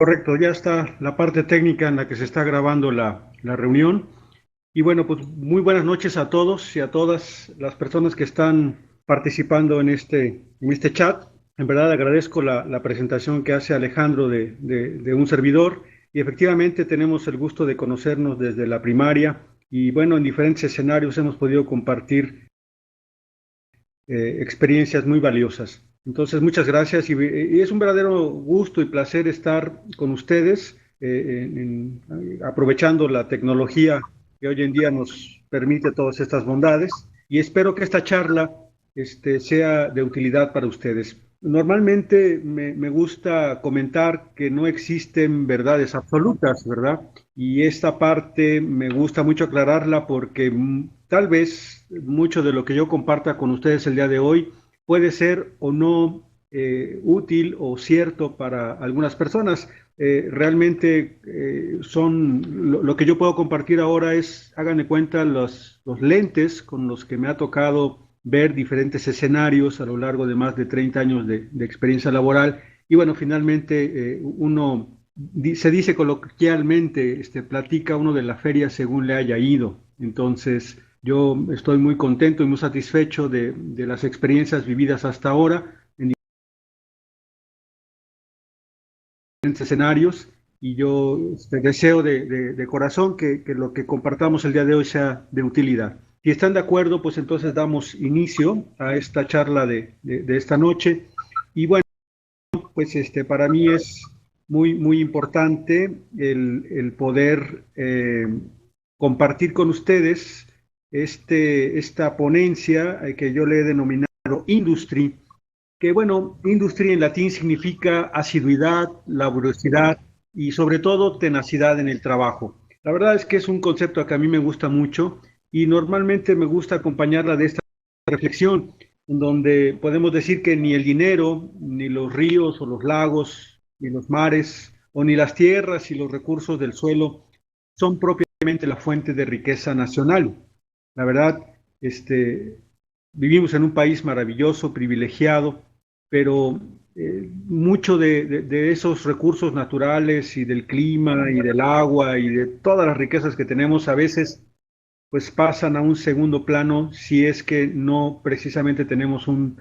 Correcto, ya está la parte técnica en la que se está grabando la reunión. Y bueno, pues muy buenas noches a todos y a todas las personas que están participando en este chat. En verdad agradezco la presentación que hace Alejandro de un servidor y efectivamente tenemos el gusto de conocernos desde la primaria y bueno, en diferentes escenarios hemos podido compartir experiencias muy valiosas. Entonces, muchas gracias y es un verdadero gusto y placer estar con ustedes, aprovechando la tecnología que hoy en día nos permite todas estas bondades y espero que esta charla sea de utilidad para ustedes. Normalmente me gusta comentar que no existen verdades absolutas, ¿verdad? Y esta parte me gusta mucho aclararla porque tal vez mucho de lo que yo comparta con ustedes el día de hoy puede ser o no útil o cierto para algunas personas. Realmente lo que yo puedo compartir ahora es, hagan de cuenta, los lentes con los que me ha tocado ver diferentes escenarios a lo largo de más de 30 años de experiencia laboral. Y bueno, finalmente se dice coloquialmente, platica uno de la feria según le haya ido. Entonces, yo estoy muy contento y muy satisfecho de las experiencias vividas hasta ahora en diferentes escenarios y yo deseo de corazón que lo que compartamos el día de hoy sea de utilidad. Si están de acuerdo, pues entonces damos inicio a esta charla de esta noche. Y bueno, pues para mí es muy importante el poder compartir con ustedes esta ponencia que yo le he denominado Industry, que bueno, Industry en latín significa asiduidad, laboriosidad y sobre todo tenacidad en el trabajo. La verdad es que es un concepto que a mí me gusta mucho y normalmente me gusta acompañarla de esta reflexión, en donde podemos decir que ni el dinero, ni los ríos o los lagos, ni los mares, o ni las tierras y los recursos del suelo son propiamente la fuente de riqueza nacional. La verdad, vivimos en un país maravilloso, privilegiado, pero mucho de esos recursos naturales y del clima y del agua y de todas las riquezas que tenemos a veces pues pasan a un segundo plano si es que no precisamente tenemos un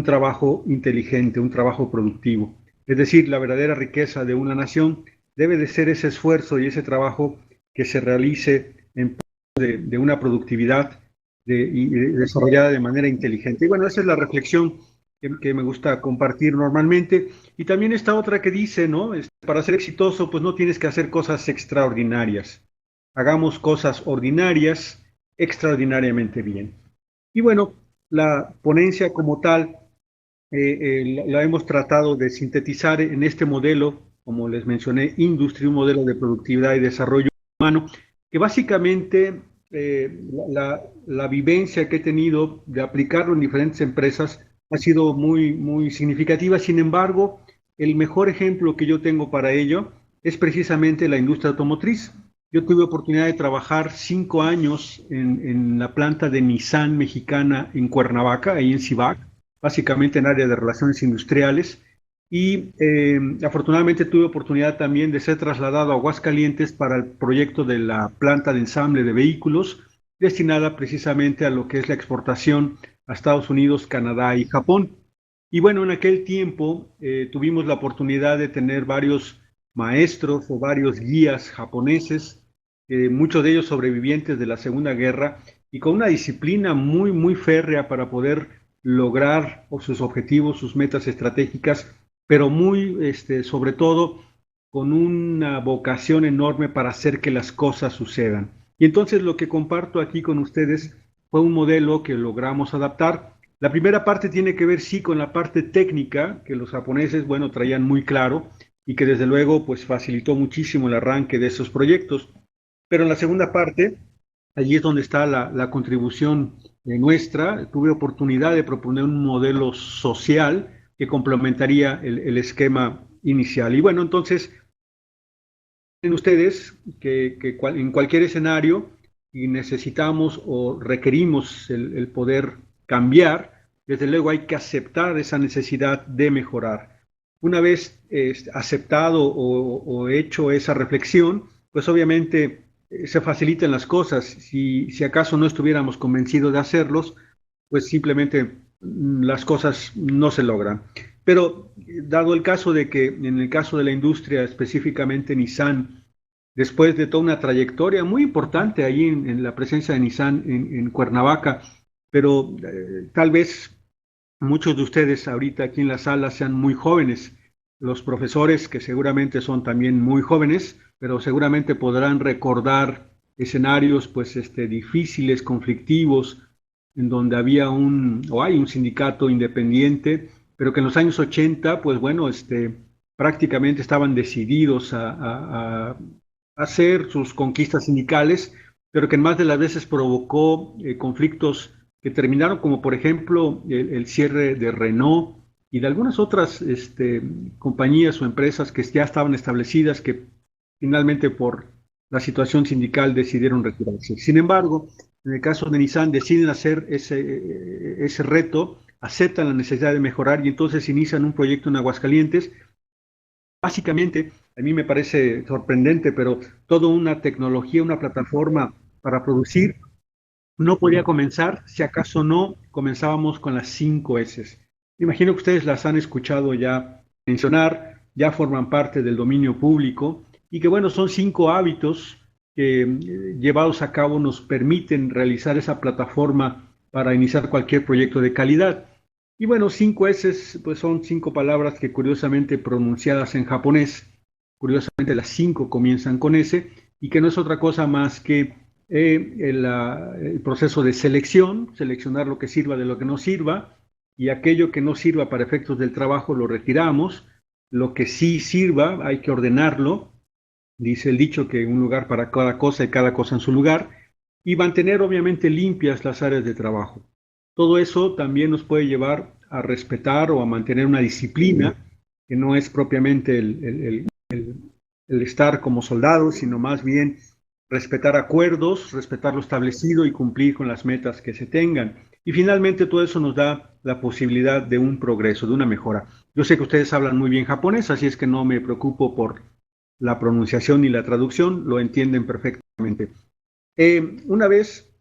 trabajo inteligente, un trabajo productivo. Es decir, la verdadera riqueza de una nación debe de ser ese esfuerzo y ese trabajo que se realice en de una productividad y desarrollada de manera inteligente. Y bueno, esa es la reflexión que me gusta compartir normalmente. Y también esta otra que dice, ¿no? Para ser exitoso, pues no tienes que hacer cosas extraordinarias. Hagamos cosas ordinarias extraordinariamente bien. Y bueno, la ponencia como tal la hemos tratado de sintetizar en este modelo, como les mencioné, Industry, un modelo de productividad y desarrollo humano, que básicamente la vivencia que he tenido de aplicarlo en diferentes empresas ha sido muy significativa. Sin embargo, el mejor ejemplo que yo tengo para ello es precisamente la industria automotriz. Yo tuve oportunidad de trabajar 5 años en la planta de Nissan mexicana en Cuernavaca, ahí en Cibac, básicamente en área de relaciones industriales. Y afortunadamente tuve oportunidad también de ser trasladado a Aguascalientes para el proyecto de la planta de ensamble de vehículos, destinada precisamente a lo que es la exportación a Estados Unidos, Canadá y Japón. Y bueno, en aquel tiempo tuvimos la oportunidad de tener varios maestros o varios guías japoneses, muchos de ellos sobrevivientes de la Segunda Guerra, y con una disciplina muy férrea para poder lograr sus objetivos, sus metas estratégicas, pero sobre todo, con una vocación enorme para hacer que las cosas sucedan. Y entonces lo que comparto aquí con ustedes fue un modelo que logramos adaptar. La primera parte tiene que ver, sí, con la parte técnica, que los japoneses, bueno, traían muy claro y que desde luego, pues facilitó muchísimo el arranque de esos proyectos. Pero en la segunda parte, allí es donde está la contribución nuestra. Tuve oportunidad de proponer un modelo social que complementaría el esquema inicial. Y bueno, entonces, tienen ustedes en cualquier escenario y necesitamos o requerimos el poder cambiar, desde luego hay que aceptar esa necesidad de mejorar. una vez aceptado o hecho esa reflexión, pues obviamente se facilitan las cosas. Si acaso no estuviéramos convencidos de hacerlos, pues simplemente las cosas no se logran. Pero dado el caso de que en el caso de la industria, específicamente Nissan, después de toda una trayectoria muy importante allí en la presencia de Nissan en Cuernavaca, pero tal vez muchos de ustedes ahorita aquí en la sala sean muy jóvenes, los profesores que seguramente son también muy jóvenes, pero seguramente podrán recordar escenarios pues difíciles, conflictivos, en donde había o hay un sindicato independiente, pero que en los años 80 pues bueno, prácticamente estaban decididos a hacer sus conquistas sindicales, pero que en más de las veces provocó conflictos que terminaron, como por ejemplo el cierre de Renault y de algunas otras compañías o empresas que ya estaban establecidas, que finalmente por la situación sindical decidieron retirarse. Sin embargo, en el caso de Nissan deciden hacer ese reto, aceptan la necesidad de mejorar y entonces inician un proyecto en Aguascalientes. Básicamente, a mí me parece sorprendente, pero toda una tecnología, una plataforma para producir no podía comenzar si acaso no comenzábamos con las 5 S. Me imagino que ustedes las han escuchado ya mencionar, ya forman parte del dominio público y que bueno, son 5 hábitos que llevados a cabo nos permiten realizar esa plataforma para iniciar cualquier proyecto de calidad. Y bueno, 5 S pues son 5 palabras que curiosamente pronunciadas en japonés, curiosamente las 5 comienzan con S y que no es otra cosa más que el proceso de selección, seleccionar lo que sirva de lo que no sirva, y aquello que no sirva para efectos del trabajo lo retiramos, lo que sí sirva hay que ordenarlo, dice el dicho que un lugar para cada cosa y cada cosa en su lugar, y mantener obviamente limpias las áreas de trabajo. Todo eso también nos puede llevar a respetar o a mantener una disciplina que no es propiamente el estar como soldados, sino más bien respetar acuerdos, respetar lo establecido y cumplir con las metas que se tengan. Y finalmente todo eso nos da la posibilidad de un progreso, de una mejora. Yo sé que ustedes hablan muy bien japonés, así es que no me preocupo por la pronunciación y la traducción, lo entienden perfectamente. Una vez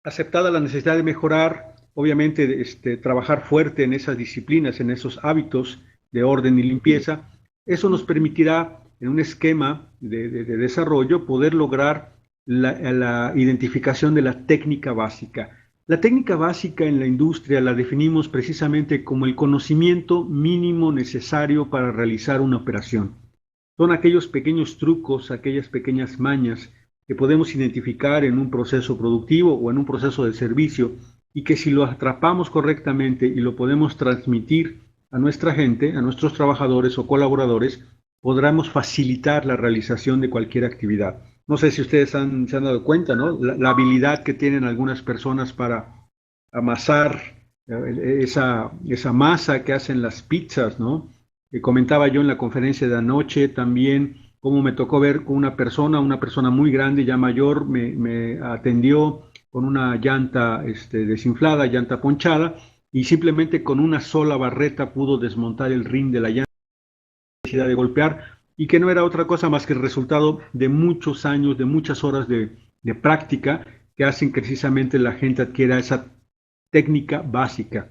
aceptada la necesidad de mejorar, obviamente trabajar fuerte en esas disciplinas, en esos hábitos de orden y limpieza, eso nos permitirá en un esquema de desarrollo poder lograr la identificación de la técnica básica. La técnica básica en la industria la definimos precisamente como el conocimiento mínimo necesario para realizar una operación. Son aquellos pequeños trucos, aquellas pequeñas mañas que podemos identificar en un proceso productivo o en un proceso de servicio y que si lo atrapamos correctamente y lo podemos transmitir a nuestra gente, a nuestros trabajadores o colaboradores, podremos facilitar la realización de cualquier actividad. No sé si ustedes se han dado cuenta, ¿no? La habilidad que tienen algunas personas para amasar esa masa que hacen las pizzas, ¿no? Comentaba yo en la conferencia de anoche también cómo me tocó ver con una persona muy grande, ya mayor, me atendió con una llanta desinflada, llanta ponchada, y simplemente con una sola barreta pudo desmontar el rin de la llanta de golpear, y que no era otra cosa más que el resultado de muchos años, de muchas horas de práctica que hacen que precisamente la gente adquiera esa técnica básica,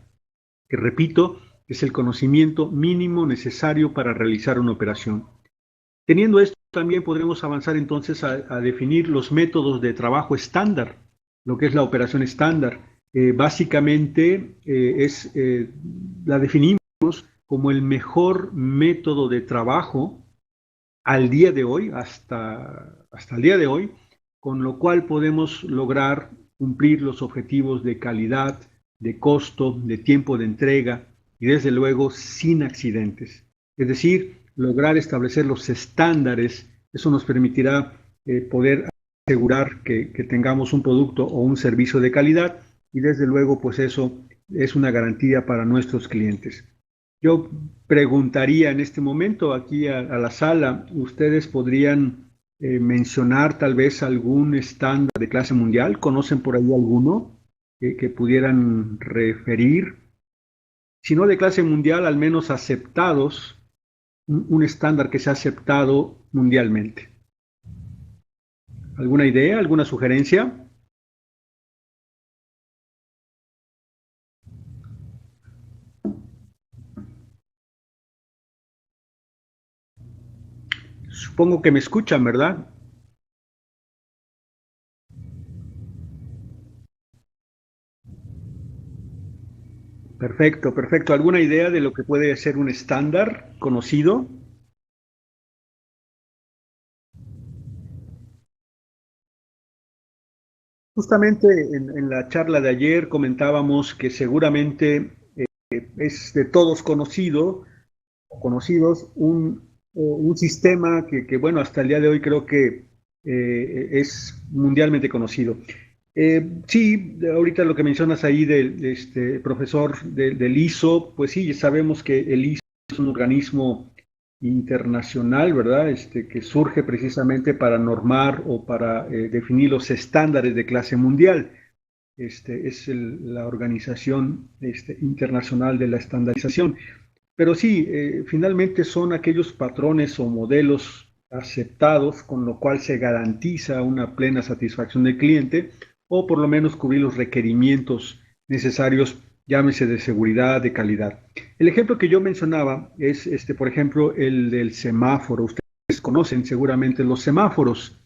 que repito, es el conocimiento mínimo necesario para realizar una operación. Teniendo esto, también podremos avanzar entonces a definir los métodos de trabajo estándar, lo que es la operación estándar. Básicamente la definimos como el mejor método de trabajo al día de hoy, hasta el día de hoy, con lo cual podemos lograr cumplir los objetivos de calidad, de costo, de tiempo de entrega y desde luego sin accidentes. Es decir, lograr establecer los estándares, eso nos permitirá poder asegurar que tengamos un producto o un servicio de calidad y desde luego pues eso es una garantía para nuestros clientes. Yo preguntaría en este momento aquí a la sala, ¿ustedes podrían mencionar tal vez algún estándar de clase mundial? ¿Conocen por ahí alguno que pudieran referir? Si no de clase mundial, al menos aceptados un estándar que sea aceptado mundialmente. ¿Alguna idea, alguna sugerencia? Supongo que me escuchan, ¿verdad? Perfecto, perfecto. ¿Alguna idea de lo que puede ser un estándar conocido? Justamente en la charla de ayer comentábamos que seguramente es de todos conocido o conocidos un sistema bueno, hasta el día de hoy creo que es mundialmente conocido. Sí, ahorita lo que mencionas ahí del profesor del ISO, pues sí, sabemos que el ISO es un organismo internacional, ¿verdad? Que surge precisamente para normar o para definir los estándares de clase mundial. Es la organización internacional de la estandarización. Pero sí, finalmente son aquellos patrones o modelos aceptados con lo cual se garantiza una plena satisfacción del cliente o por lo menos cubrir los requerimientos necesarios, llámese de seguridad, de calidad. El ejemplo que yo mencionaba es, por ejemplo, el del semáforo. Ustedes conocen seguramente los semáforos.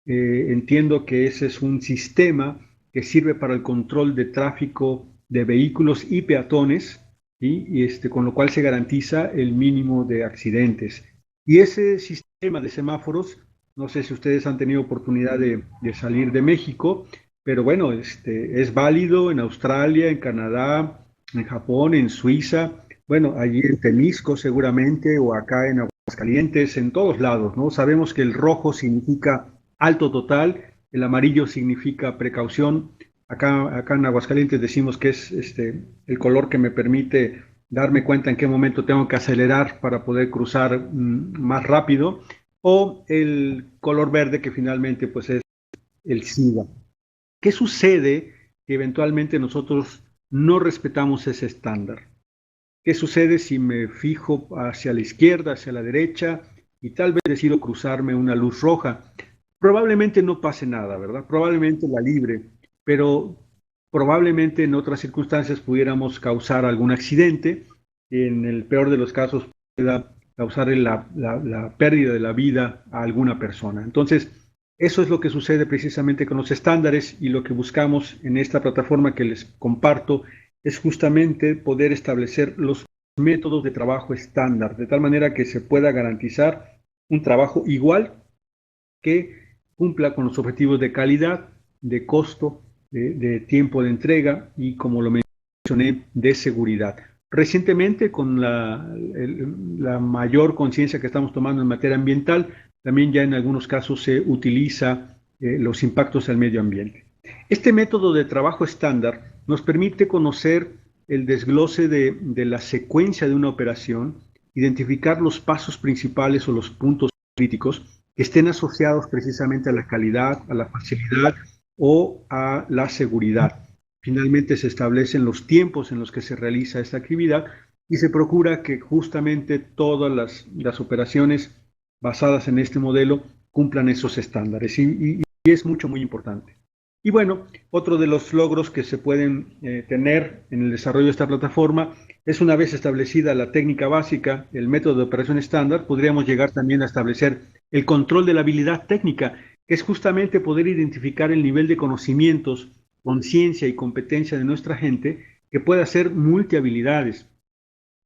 Entiendo que ese es un sistema que sirve para el control de tráfico de vehículos y peatones, ¿sí? Con lo cual se garantiza el mínimo de accidentes. Y ese sistema de semáforos, no sé si ustedes han tenido oportunidad de salir de México, pero bueno, es válido en Australia, en Canadá, en Japón, en Suiza, bueno, allí en Temisco seguramente, o acá en Aguascalientes, en todos lados, ¿no? Sabemos que el rojo significa alto total, el amarillo significa precaución. Acá en Aguascalientes decimos que es el color que me permite darme cuenta en qué momento tengo que acelerar para poder cruzar más rápido, o el color verde que finalmente pues es el SIDA. ¿Qué sucede que eventualmente nosotros no respetamos ese estándar? ¿Qué sucede si me fijo hacia la izquierda, hacia la derecha y tal vez decido cruzarme una luz roja? Probablemente no pase nada, ¿verdad? Probablemente la libre, pero probablemente en otras circunstancias pudiéramos causar algún accidente. En el peor de los casos pueda causar la pérdida de la vida a alguna persona. Entonces, eso es lo que sucede precisamente con los estándares, y lo que buscamos en esta plataforma que les comparto es justamente poder establecer los métodos de trabajo estándar, de tal manera que se pueda garantizar un trabajo igual que cumpla con los objetivos de calidad, de costo, de tiempo de entrega y, como lo mencioné, de seguridad. Recientemente, con la mayor conciencia que estamos tomando en materia ambiental, también ya en algunos casos se utiliza los impactos al medio ambiente. Este método de trabajo estándar nos permite conocer el desglose de la secuencia de una operación, identificar los pasos principales o los puntos críticos que estén asociados precisamente a la calidad, a la facilidad o a la seguridad. Finalmente se establecen los tiempos en los que se realiza esta actividad y se procura que justamente todas las operaciones basadas en este modelo cumplan esos estándares, y es muy importante. Y bueno, otro de los logros que se pueden tener en el desarrollo de esta plataforma es, una vez establecida la técnica básica, el método de operación estándar, podríamos llegar también a establecer el control de la habilidad técnica, que es justamente poder identificar el nivel de conocimientos, conciencia y competencia de nuestra gente, que pueda ser multihabilidades.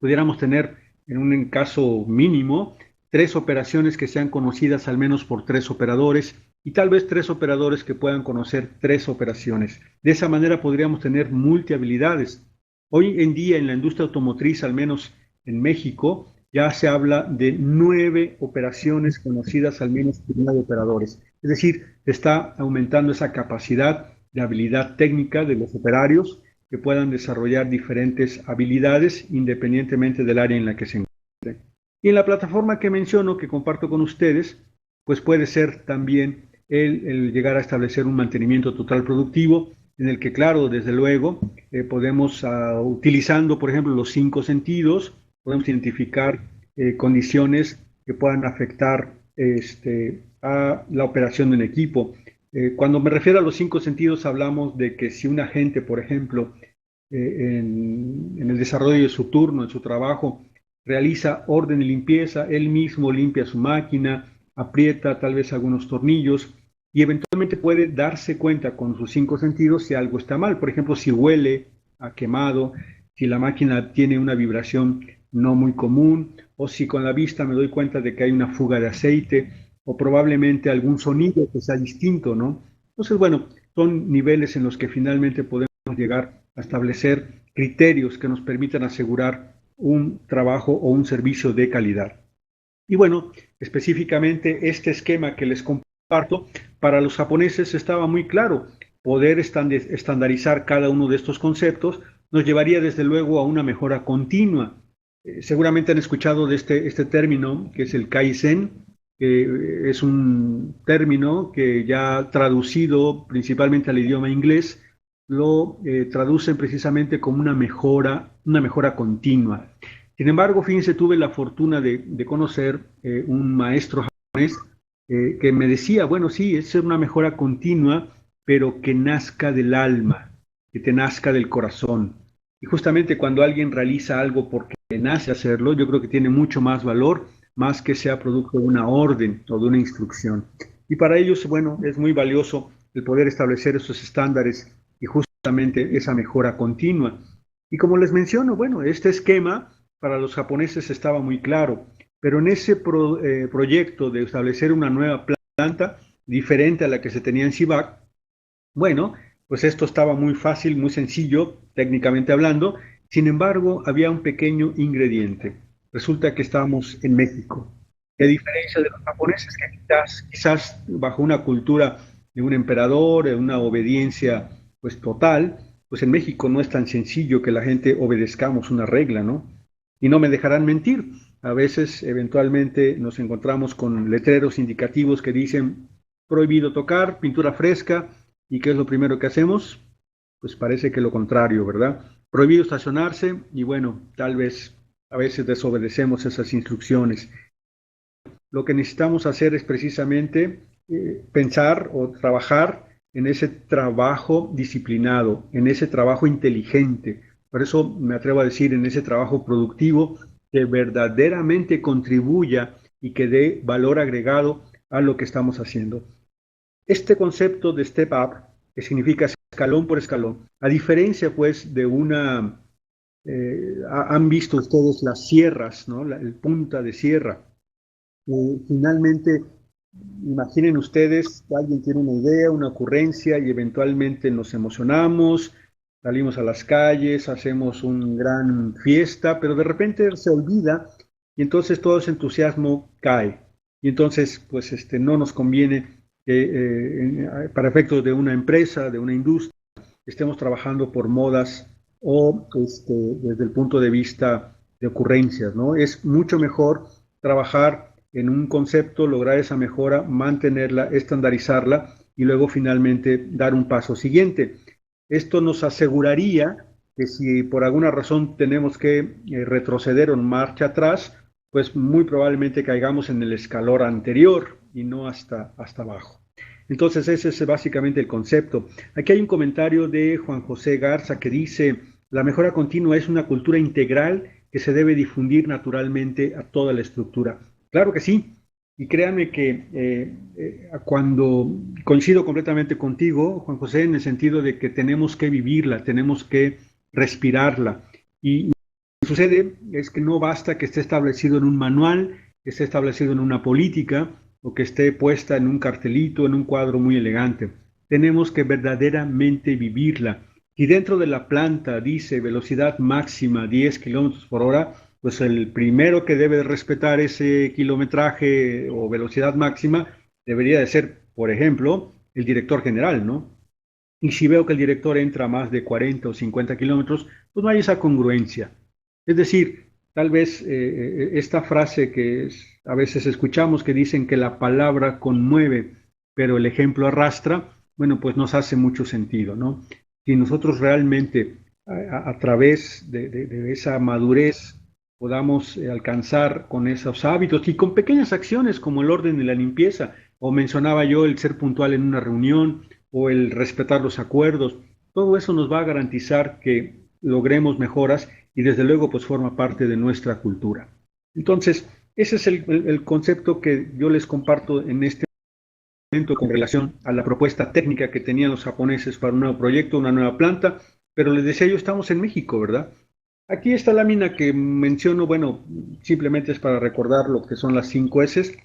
Pudiéramos tener, en un caso mínimo, 3 operaciones que sean conocidas al menos por 3 operadores, y tal vez 3 operadores que puedan conocer 3 operaciones. De esa manera podríamos tener multihabilidades. Hoy en día en la industria automotriz, al menos en México, ya se habla de 9 operaciones conocidas al menos por 9 operadores. Es decir, se está aumentando esa capacidad de habilidad técnica de los operarios, que puedan desarrollar diferentes habilidades independientemente del área en la que se encuentren. Y en la plataforma que menciono, que comparto con ustedes, pues puede ser también el llegar a establecer un mantenimiento total productivo, en el que, claro, desde luego, podemos, utilizando, por ejemplo, los 5 sentidos, podemos identificar condiciones que puedan afectar a la operación de un equipo. Cuando me refiero a los cinco sentidos, hablamos de que si un agente, por ejemplo, en el desarrollo de su turno, en su trabajo, realiza orden y limpieza, él mismo limpia su máquina, aprieta tal vez algunos tornillos y eventualmente puede darse cuenta con sus cinco sentidos si algo está mal. Por ejemplo, si huele a quemado, si la máquina tiene una vibración no muy común, o si con la vista me doy cuenta de que hay una fuga de aceite, o probablemente algún sonido que sea distinto, ¿no? Entonces, bueno, son niveles en los que finalmente podemos llegar a establecer criterios que nos permitan asegurar un trabajo o un servicio de calidad. Y bueno, específicamente este esquema que les comparto, para los japoneses estaba muy claro. Poder estandarizar cada uno de estos conceptos nos llevaría desde luego a una mejora continua. Seguramente han escuchado de este término que es el Kaizen, que es un término que ya traducido principalmente al idioma inglés, lo traducen precisamente como una mejora continua. Sin embargo, fíjense, tuve la fortuna de conocer un maestro japonés que me decía, bueno, sí, es una mejora continua, pero que nazca del alma, que te nazca del corazón. Y justamente cuando alguien realiza algo porque nace hacerlo, yo creo que tiene mucho más valor, más que sea producto de una orden o de una instrucción. Y para ellos, bueno, es muy valioso el poder establecer esos estándares y justamente esa mejora continua. Y como les menciono, bueno, este esquema para los japoneses estaba muy claro, pero en ese proyecto de establecer una nueva planta diferente a la que se tenía en Cibac, bueno, pues esto estaba muy fácil, muy sencillo, técnicamente hablando. Sin embargo, había un pequeño ingrediente. Resulta que estábamos en México. Y a diferencia de los japoneses, que quizás bajo una cultura de un emperador, de una obediencia pues total, pues en México no es tan sencillo que la gente obedezcamos una regla, ¿no? Y no me dejarán mentir. A veces, eventualmente, nos encontramos con letreros indicativos que dicen prohibido tocar, pintura fresca, ¿y qué es lo primero que hacemos? Pues parece que lo contrario, ¿verdad? Prohibido estacionarse y bueno, tal vez a veces desobedecemos esas instrucciones. Lo que necesitamos hacer es precisamente pensar o trabajar en ese trabajo disciplinado, en ese trabajo inteligente. Por eso me atrevo a decir en ese trabajo productivo que verdaderamente contribuya y que dé valor agregado a lo que estamos haciendo. Este concepto de step up, que significa escalón por escalón, a diferencia pues de han visto ustedes las sierras, ¿no? El punta de sierra. Finalmente, imaginen ustedes que alguien tiene una idea, una ocurrencia y eventualmente nos emocionamos, salimos a las calles, hacemos una gran fiesta, pero de repente se olvida y entonces todo ese entusiasmo cae. Y entonces, pues no nos conviene que para efectos de una empresa, de una industria, estemos trabajando por modas o desde el punto de vista de ocurrencias, ¿no? Es mucho mejor trabajar en un concepto, lograr esa mejora, mantenerla, estandarizarla y luego finalmente dar un paso siguiente. Esto nos aseguraría que si por alguna razón tenemos que retroceder o marcha atrás, pues muy probablemente caigamos en el escalón anterior y no hasta abajo. Entonces ese es básicamente el concepto. Aquí hay un comentario de Juan José Garza que dice, la mejora continua es una cultura integral que se debe difundir naturalmente a toda la estructura. Claro que sí, y créanme que cuando coincido completamente contigo, Juan José, en el sentido de que tenemos que vivirla, tenemos que respirarla. Y sucede es que no basta que esté establecido en un manual, que esté establecido en una política o que esté puesta en un cartelito, en un cuadro muy elegante. Tenemos que verdaderamente vivirla. Si dentro de la planta dice velocidad máxima 10 kilómetros por hora, pues el primero que debe respetar ese kilometraje o velocidad máxima debería de ser, por ejemplo, el director general, ¿no? Y si veo que el director entra a más de 40 o 50 kilómetros, pues no hay esa congruencia. Es decir, tal vez esta frase que a veces escuchamos que dicen que la palabra conmueve, pero el ejemplo arrastra, bueno, pues nos hace mucho sentido, ¿no? Si nosotros realmente a través de esa madurez podamos alcanzar con esos hábitos y con pequeñas acciones como el orden de la limpieza, o mencionaba yo el ser puntual en una reunión o el respetar los acuerdos. Todo eso nos va a garantizar que logremos mejoras y desde luego pues forma parte de nuestra cultura. Entonces, ese es el concepto que yo les comparto en este momento con relación a la propuesta técnica que tenían los japoneses para un nuevo proyecto, una nueva planta, pero les decía yo, estamos en México, ¿verdad? Aquí esta lámina que menciono, bueno, simplemente es para recordar lo que son las 5 S.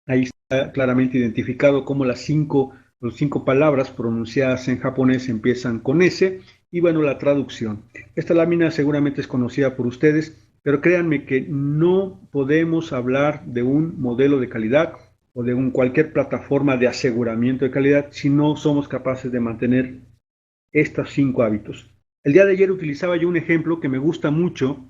Ahí está claramente identificado cómo las cinco palabras pronunciadas en japonés empiezan con S y bueno, la traducción. Esta lámina seguramente es conocida por ustedes, pero créanme que no podemos hablar de un modelo de calidad o de cualquier plataforma de aseguramiento de calidad si no somos capaces de mantener estos 5 hábitos. El día de ayer utilizaba yo un ejemplo que me gusta mucho.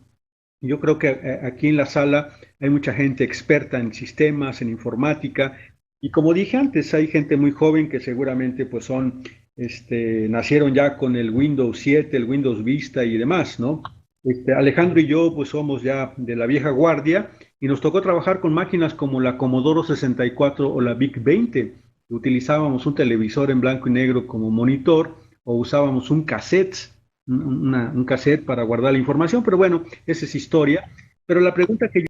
Yo creo que aquí en la sala hay mucha gente experta en sistemas, en informática, y como dije antes, hay gente muy joven que seguramente pues nacieron ya con el Windows 7, el Windows Vista y demás, ¿no? Alejandro y yo pues somos ya de la vieja guardia y nos tocó trabajar con máquinas como la Commodore 64 o la VIC 20. Utilizábamos un televisor en blanco y negro como monitor o usábamos un cassette para guardar la información, pero bueno, esa es historia. Pero la pregunta que yo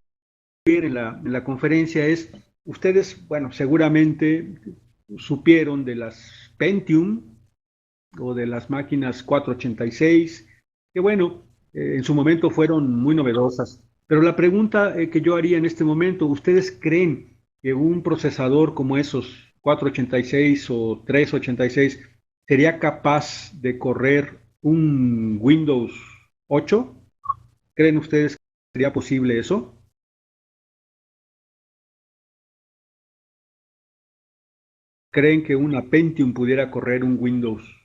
quiero en la conferencia es, ustedes, bueno, seguramente supieron de las Pentium o de las máquinas 486, que bueno, en su momento fueron muy novedosas. Pero la pregunta que yo haría en este momento, ¿ustedes creen que un procesador como esos 486 o 386 sería capaz de correr un Windows 8? ¿Creen ustedes que sería posible eso? ¿Creen que una Pentium pudiera correr un Windows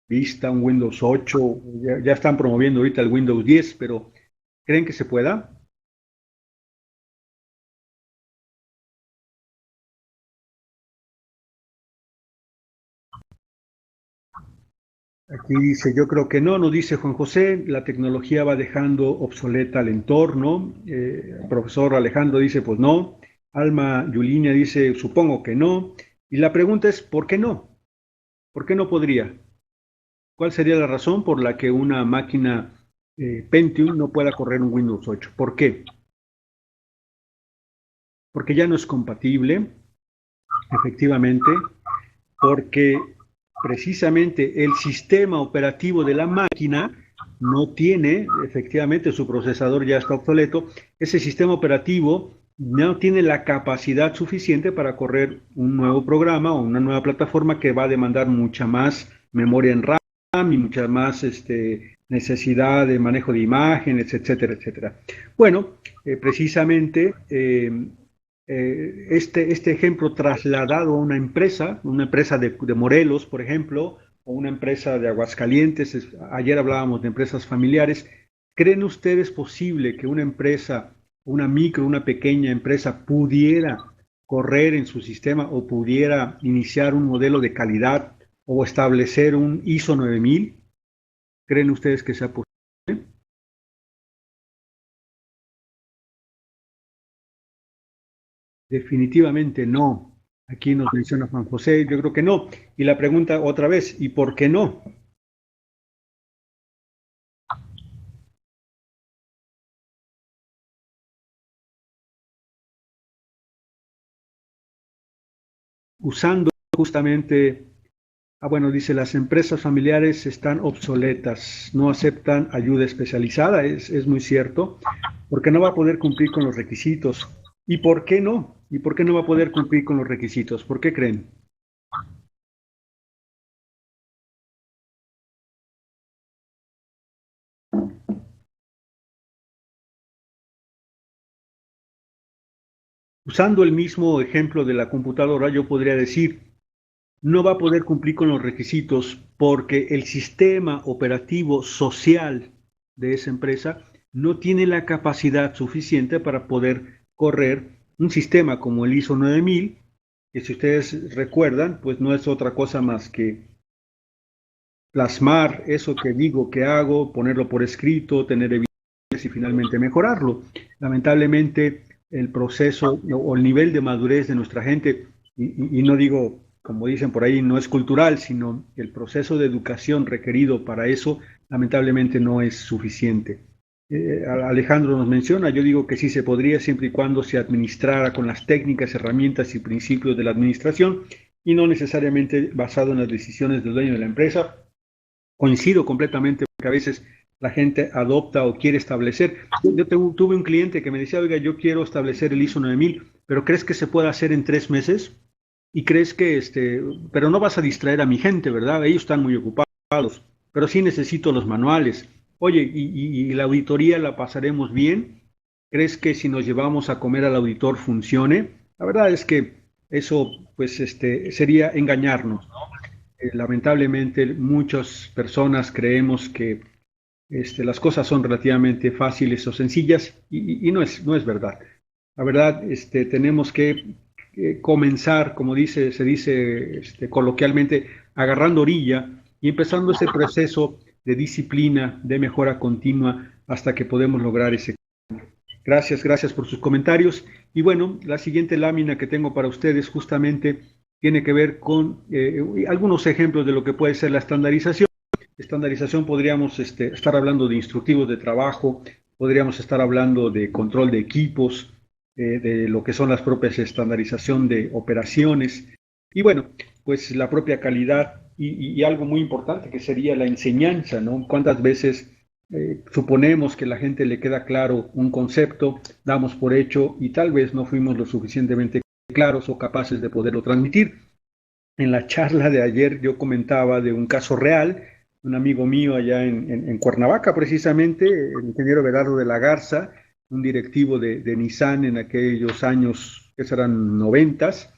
Vista, un Windows 8? Ya están promoviendo ahorita el Windows 10, pero ¿creen que se pueda? Aquí dice, yo creo que no, nos dice Juan José, la tecnología va dejando obsoleta el entorno. El profesor Alejandro dice, pues no. Alma Yulinia dice, supongo que no. Y la pregunta es, ¿por qué no? ¿Por qué no podría? ¿Cuál sería la razón por la que una máquina Pentium no pueda correr un Windows 8? ¿Por qué? Porque ya no es compatible, efectivamente, porque precisamente el sistema operativo de la máquina no tiene, efectivamente su procesador ya está obsoleto, ese sistema operativo no tiene la capacidad suficiente para correr un nuevo programa o una nueva plataforma que va a demandar mucha más memoria en RAM y mucha más necesidad de manejo de imágenes, etcétera, etcétera. Bueno, precisamente este ejemplo trasladado a una empresa de Morelos, por ejemplo, o una empresa de Aguascalientes, ayer hablábamos de empresas familiares, ¿creen ustedes posible que una empresa, una pequeña empresa pudiera correr en su sistema o pudiera iniciar un modelo de calidad o establecer un ISO 9000? ¿Creen ustedes que sea posible? Definitivamente no. Aquí nos menciona Juan José, yo creo que no. Y la pregunta otra vez, ¿y por qué no? Usando justamente, bueno, dice, las empresas familiares están obsoletas, no aceptan ayuda especializada, es muy cierto, porque no va a poder cumplir con los requisitos. ¿Y por qué no? ¿Y por qué no va a poder cumplir con los requisitos? ¿Por qué creen? Usando el mismo ejemplo de la computadora, yo podría decir, no va a poder cumplir con los requisitos porque el sistema operativo social de esa empresa no tiene la capacidad suficiente para poder correr un sistema como el ISO 9000, que si ustedes recuerdan, pues no es otra cosa más que plasmar eso que digo que hago, ponerlo por escrito, tener evidencia y finalmente mejorarlo. Lamentablemente, el proceso o el nivel de madurez de nuestra gente, y no digo, como dicen por ahí, no es cultural, sino el proceso de educación requerido para eso, lamentablemente no es suficiente. Alejandro nos menciona, yo digo que sí se podría siempre y cuando se administrara con las técnicas, herramientas y principios de la administración y no necesariamente basado en las decisiones del dueño de la empresa. Coincido completamente porque a veces la gente adopta o quiere establecer. Yo tuve un cliente que me decía, oiga, yo quiero establecer el ISO 9000, pero ¿crees que se puede hacer en 3 meses? Y crees que, pero no vas a distraer a mi gente, ¿verdad? Ellos están muy ocupados, pero sí necesito los manuales. Oye, y la auditoría la pasaremos bien. ¿Crees que si nos llevamos a comer al auditor funcione? La verdad es que eso, pues, sería engañarnos, ¿no? Lamentablemente, muchas personas creemos que las cosas son relativamente fáciles o sencillas y no es verdad. La verdad, tenemos que comenzar, como se dice coloquialmente, agarrando orilla y empezando ese proceso de disciplina, de mejora continua, hasta que podemos lograr ese. Gracias por sus comentarios. Y bueno, la siguiente lámina que tengo para ustedes justamente tiene que ver con algunos ejemplos de lo que puede ser la estandarización. Estandarización podríamos estar hablando de instructivos de trabajo, podríamos estar hablando de control de equipos, de lo que son las propias estandarización de operaciones y bueno, pues la propia calidad y algo muy importante que sería la enseñanza, ¿no? ¿Cuántas veces suponemos que a la gente le queda claro un concepto, damos por hecho y tal vez no fuimos lo suficientemente claros o capaces de poderlo transmitir? En la charla de ayer yo comentaba de un caso real, un amigo mío allá en Cuernavaca precisamente, el ingeniero Berardo de la Garza, un directivo de Nissan en aquellos años que serán 90s,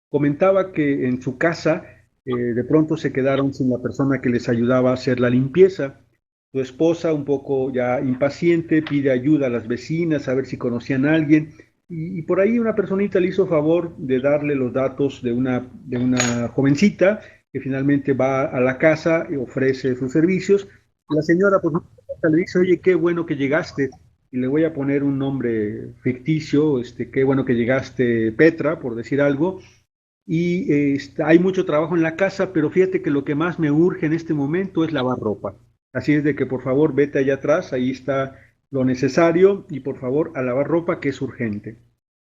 comentaba que en su casa de pronto se quedaron sin la persona que les ayudaba a hacer la limpieza. Su esposa, un poco ya impaciente, pide ayuda a las vecinas a ver si conocían a alguien y por ahí una personita le hizo favor de darle los datos de una jovencita que finalmente va a la casa y ofrece sus servicios. La señora pues le dice, oye, qué bueno que llegaste, y le voy a poner un nombre ficticio, qué bueno que llegaste, Petra, por decir algo, y hay mucho trabajo en la casa, pero fíjate que lo que más me urge en este momento es lavar ropa. Así es de que por favor vete allá atrás, ahí está lo necesario, y por favor a lavar ropa que es urgente.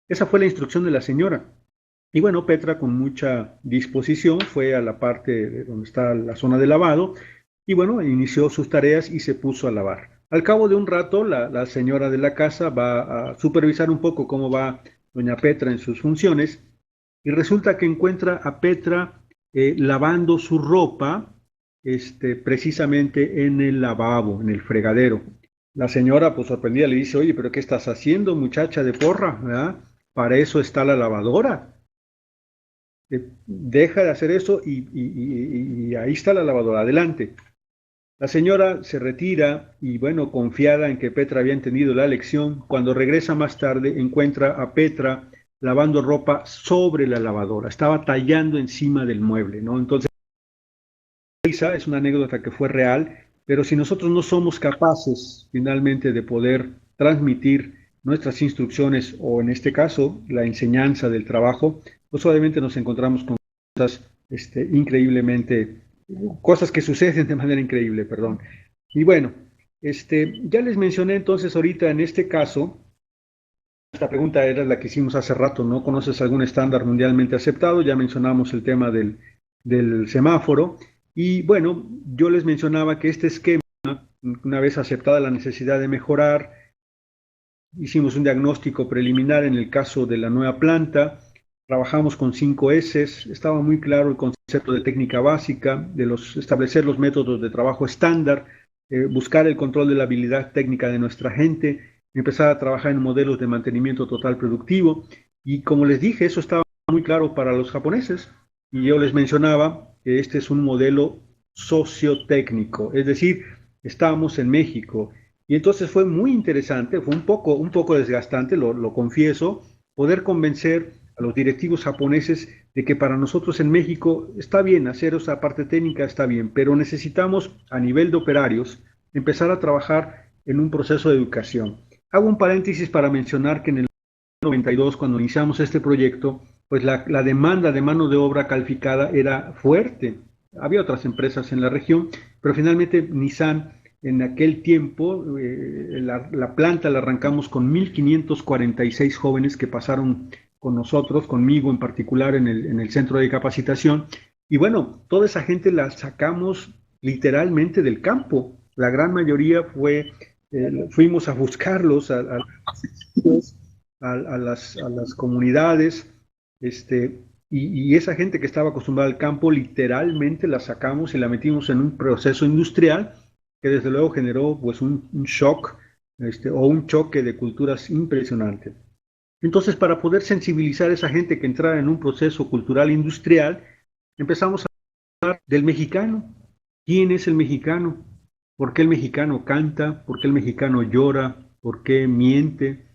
Esa fue la instrucción de la señora. Y bueno, Petra con mucha disposición fue a la parte de donde está la zona de lavado y bueno, inició sus tareas y se puso a lavar. Al cabo de un rato, la señora de la casa va a supervisar un poco cómo va doña Petra en sus funciones y resulta que encuentra a Petra lavando su ropa precisamente en el lavabo, en el fregadero. La señora, pues sorprendida, le dice, oye, pero ¿qué estás haciendo, muchacha de porra? ¿Verdad? Para eso está la lavadora. Deja de hacer eso y ahí está la lavadora, adelante. La señora se retira y bueno, confiada en que Petra había entendido la lección, cuando regresa más tarde encuentra a Petra lavando ropa sobre la lavadora, estaba tallando encima del mueble, ¿no? Entonces, es una anécdota que fue real, pero si nosotros no somos capaces finalmente de poder transmitir nuestras instrucciones o en este caso la enseñanza del trabajo, pues obviamente nos encontramos con cosas increíblemente, cosas que suceden de manera increíble, perdón. Y bueno, ya les mencioné entonces ahorita en este caso, esta pregunta era la que hicimos hace rato, ¿no? ¿Conoces algún estándar mundialmente aceptado? Ya mencionamos el tema del semáforo. Y bueno, yo les mencionaba que este esquema, una vez aceptada la necesidad de mejorar, hicimos un diagnóstico preliminar en el caso de la nueva planta, trabajamos con 5 S, estaba muy claro el concepto de técnica básica, de establecer los métodos de trabajo estándar, buscar el control de la habilidad técnica de nuestra gente, empezar a trabajar en modelos de mantenimiento total productivo, y como les dije, eso estaba muy claro para los japoneses, y yo les mencionaba que este es un modelo sociotécnico, es decir, estábamos en México, y entonces fue muy interesante, fue un poco desgastante, lo confieso, poder convencer a los directivos japoneses de que para nosotros en México está bien hacer esa parte técnica, está bien, pero necesitamos a nivel de operarios empezar a trabajar en un proceso de educación. Hago un paréntesis para mencionar que en el 92, cuando iniciamos este proyecto, pues la demanda de mano de obra calificada era fuerte. Había otras empresas en la región, pero finalmente Nissan en aquel tiempo, la planta la arrancamos con 1,546 jóvenes que pasaron con nosotros, conmigo en particular en el centro de capacitación. Y bueno, toda esa gente la sacamos literalmente del campo. La gran mayoría fuimos a buscarlos a las comunidades, y esa gente que estaba acostumbrada al campo, literalmente la sacamos y la metimos en un proceso industrial que desde luego generó pues un shock, o un choque de culturas impresionante. Entonces, para poder sensibilizar a esa gente que entrara en un proceso cultural industrial, empezamos a hablar del mexicano. ¿Quién es el mexicano? ¿Por qué el mexicano canta? ¿Por qué el mexicano llora? ¿Por qué miente?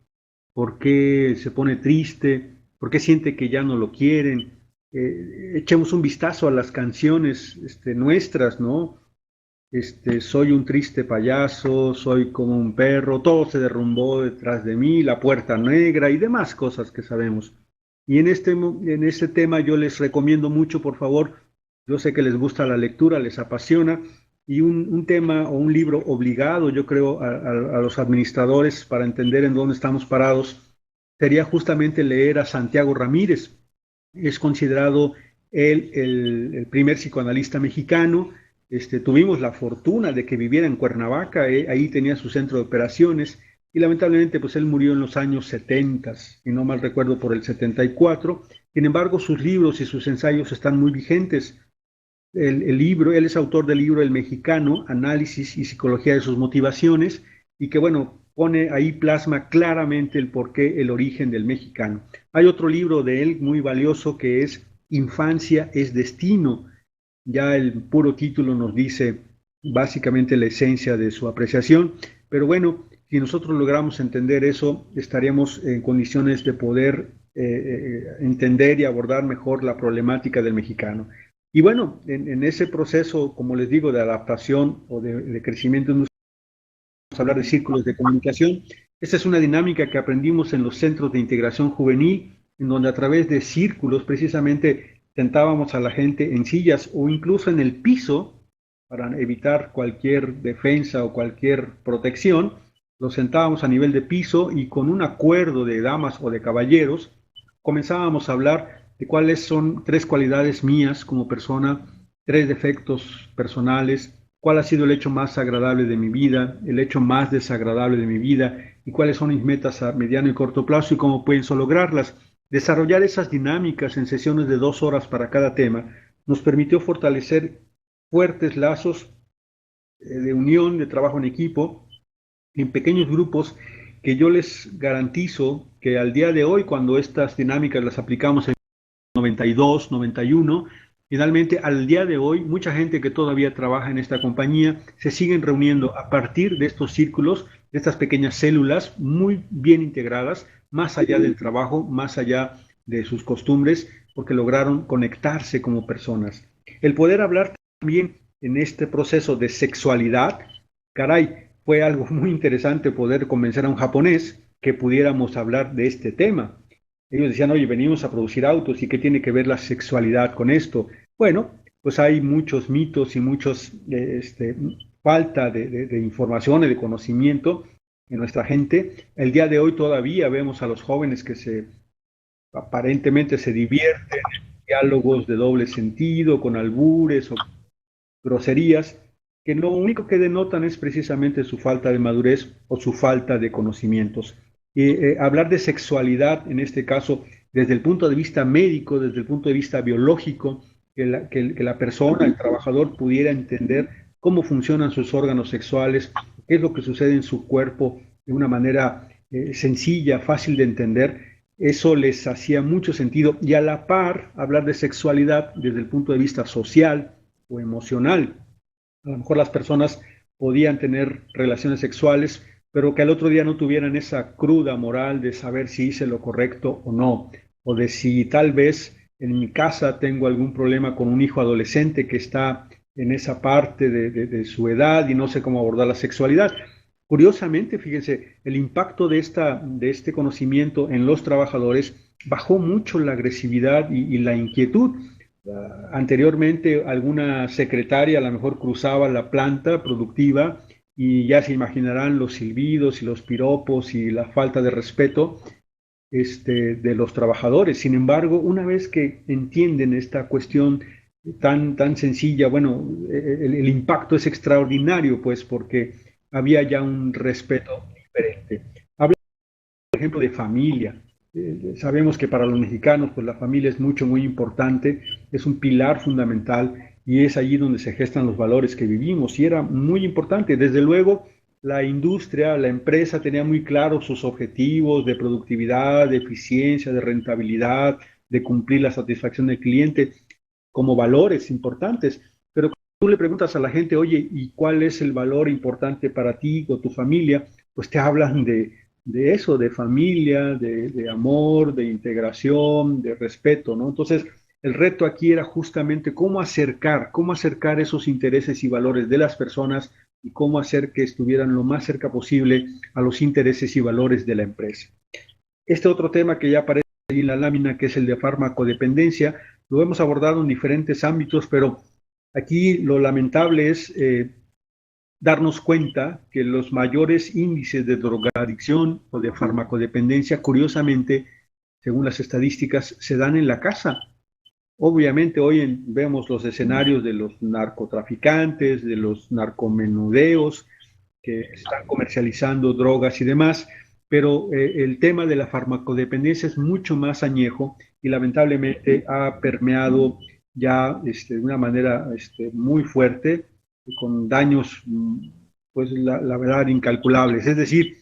¿Por qué se pone triste? ¿Por qué siente que ya no lo quieren? Echemos un vistazo a las canciones nuestras, ¿no? Soy un triste payaso, soy como un perro, todo se derrumbó detrás de mí, la puerta negra y demás cosas que sabemos. Y en este tema yo les recomiendo mucho, por favor, yo sé que les gusta la lectura, les apasiona, y un tema o un libro obligado, yo creo, a los administradores para entender en dónde estamos parados, sería justamente leer a Santiago Ramírez. Es considerado el primer psicoanalista mexicano. Tuvimos la fortuna de que viviera en Cuernavaca, ahí tenía su centro de operaciones, y lamentablemente pues él murió en los años 70, si no mal recuerdo por el 74. Sin embargo, sus libros y sus ensayos están muy vigentes. El libro, él es autor del libro El Mexicano, Análisis y Psicología de sus Motivaciones, y que bueno, pone ahí, plasma claramente el porqué, el origen del mexicano. Hay otro libro de él muy valioso que es Infancia es Destino. Ya el puro título nos dice básicamente la esencia de su apreciación, pero bueno, si nosotros logramos entender eso, estaríamos en condiciones de poder entender y abordar mejor la problemática del mexicano. Y bueno, en ese proceso, como les digo, de adaptación o de crecimiento, vamos a hablar de círculos de comunicación. Esta es una dinámica que aprendimos en los centros de integración juvenil, en donde a través de círculos precisamente sentábamos a la gente en sillas o incluso en el piso para evitar cualquier defensa o cualquier protección. Los sentábamos a nivel de piso y con un acuerdo de damas o de caballeros comenzábamos a hablar de cuáles son 3 cualidades mías como persona, 3 defectos personales, cuál ha sido el hecho más agradable de mi vida, el hecho más desagradable de mi vida, y cuáles son mis metas a mediano y corto plazo y cómo pienso lograrlas. Desarrollar esas dinámicas en sesiones de 2 horas para cada tema nos permitió fortalecer fuertes lazos de unión, de trabajo en equipo, en pequeños grupos, que yo les garantizo que al día de hoy, cuando estas dinámicas las aplicamos en 92, 91, finalmente al día de hoy, mucha gente que todavía trabaja en esta compañía se siguen reuniendo a partir de estos círculos, de estas pequeñas células muy bien integradas, más allá del trabajo, más allá de sus costumbres, porque lograron conectarse como personas. El poder hablar también en este proceso de sexualidad, caray, fue algo muy interesante poder convencer a un japonés que pudiéramos hablar de este tema. Ellos decían, oye, venimos a producir autos, ¿y qué tiene que ver la sexualidad con esto? Bueno, pues hay muchos mitos y muchos falta de información y de conocimiento en nuestra gente. El día de hoy todavía vemos a los jóvenes que aparentemente se divierten en diálogos de doble sentido, con albures o groserías, que lo único que denotan es precisamente su falta de madurez o su falta de conocimientos. Hablar de sexualidad, en este caso, desde el punto de vista médico, desde el punto de vista biológico, que la persona, el trabajador, pudiera entender cómo funcionan sus órganos sexuales, qué es lo que sucede en su cuerpo de una manera sencilla, fácil de entender, eso les hacía mucho sentido. Y a la par, hablar de sexualidad desde el punto de vista social o emocional. A lo mejor las personas podían tener relaciones sexuales, pero que al otro día no tuvieran esa cruda moral de saber si hice lo correcto o no, o de si tal vez en mi casa tengo algún problema con un hijo adolescente que está en esa parte de su edad y no sé cómo abordar la sexualidad. Curiosamente, fíjense, el impacto de este conocimiento en los trabajadores bajó mucho la agresividad y la inquietud. Anteriormente, alguna secretaria a lo mejor cruzaba la planta productiva y ya se imaginarán los silbidos y los piropos y la falta de respeto de los trabajadores. Sin embargo, una vez que entienden esta cuestión tan sencilla, bueno, el impacto es extraordinario, pues, porque había ya un respeto diferente. Hablamos, por ejemplo, de familia. Sabemos que para los mexicanos, pues la familia es muy importante, es un pilar fundamental y es allí donde se gestan los valores que vivimos y era muy importante. Desde luego, la industria, la empresa tenía muy claros sus objetivos de productividad, de eficiencia, de rentabilidad, de cumplir la satisfacción del cliente como valores importantes, pero tú le preguntas a la gente, oye, ¿y cuál es el valor importante para ti o tu familia? Pues te hablan de eso, de familia, de amor, de integración, de respeto, ¿no? Entonces, el reto aquí era justamente cómo acercar esos intereses y valores de las personas y cómo hacer que estuvieran lo más cerca posible a los intereses y valores de la empresa. Este otro tema que ya aparece ahí en la lámina, que es el de farmacodependencia, lo hemos abordado en diferentes ámbitos, pero aquí lo lamentable es darnos cuenta que los mayores índices de drogadicción o de farmacodependencia, curiosamente, según las estadísticas, se dan en la casa. Obviamente hoy vemos los escenarios de los narcotraficantes, de los narcomenudeos que están comercializando drogas y demás, pero el tema de la farmacodependencia es mucho más añejo y lamentablemente ha permeado ya de una manera muy fuerte, con daños, pues la verdad, incalculables. Es decir,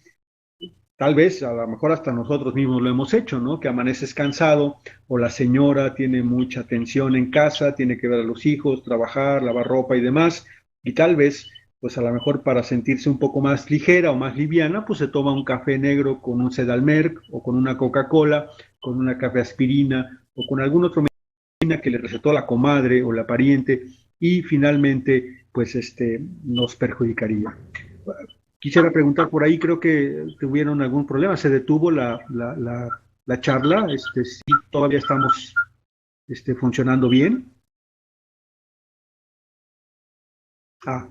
tal vez, a lo mejor hasta nosotros mismos lo hemos hecho, ¿no? Que amaneces cansado o la señora tiene mucha tensión en casa, tiene que ver a los hijos, trabajar, lavar ropa y demás, y tal vez, pues a lo mejor para sentirse un poco más ligera o más liviana, pues se toma un café negro con un Sedalmerc o con una Coca-Cola, con una café aspirina o con algún otro medicina que le recetó la comadre o la pariente y finalmente, pues nos perjudicaría. Quisiera preguntar por ahí, creo que tuvieron algún problema, se detuvo la charla, sí, todavía estamos funcionando bien.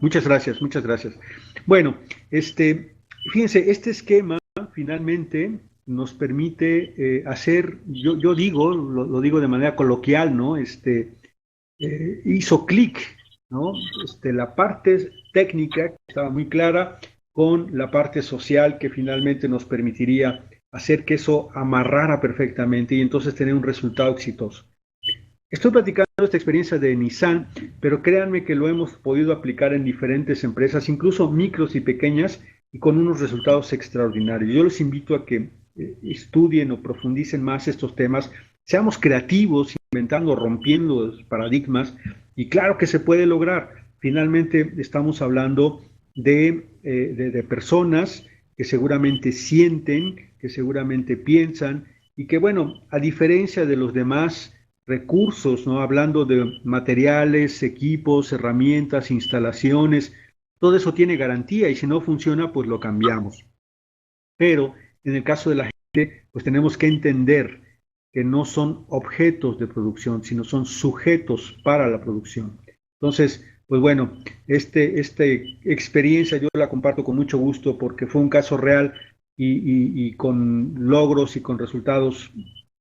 Muchas gracias, muchas gracias. Bueno, fíjense, este esquema finalmente nos permite hacer, yo digo, lo digo de manera coloquial, ¿no? Hizo clic, ¿no? La parte técnica estaba muy clara con la parte social que finalmente nos permitiría hacer que eso amarrara perfectamente y entonces tener un resultado exitoso. Estoy platicando esta experiencia de Nissan, pero créanme que lo hemos podido aplicar en diferentes empresas, incluso micros y pequeñas, y con unos resultados extraordinarios. Yo les invito a que estudien o profundicen más estos temas, seamos creativos, inventando, rompiendo paradigmas, y claro que se puede lograr. Finalmente estamos hablando de personas que seguramente sienten, que seguramente piensan, y que bueno, a diferencia de los demás recursos, ¿no? Hablando de materiales, equipos, herramientas, instalaciones, todo eso tiene garantía y si no funciona, pues lo cambiamos. Pero en el caso de la gente, pues tenemos que entender que no son objetos de producción, sino son sujetos para la producción. Entonces, pues bueno, esta experiencia yo la comparto con mucho gusto porque fue un caso real y con logros y con resultados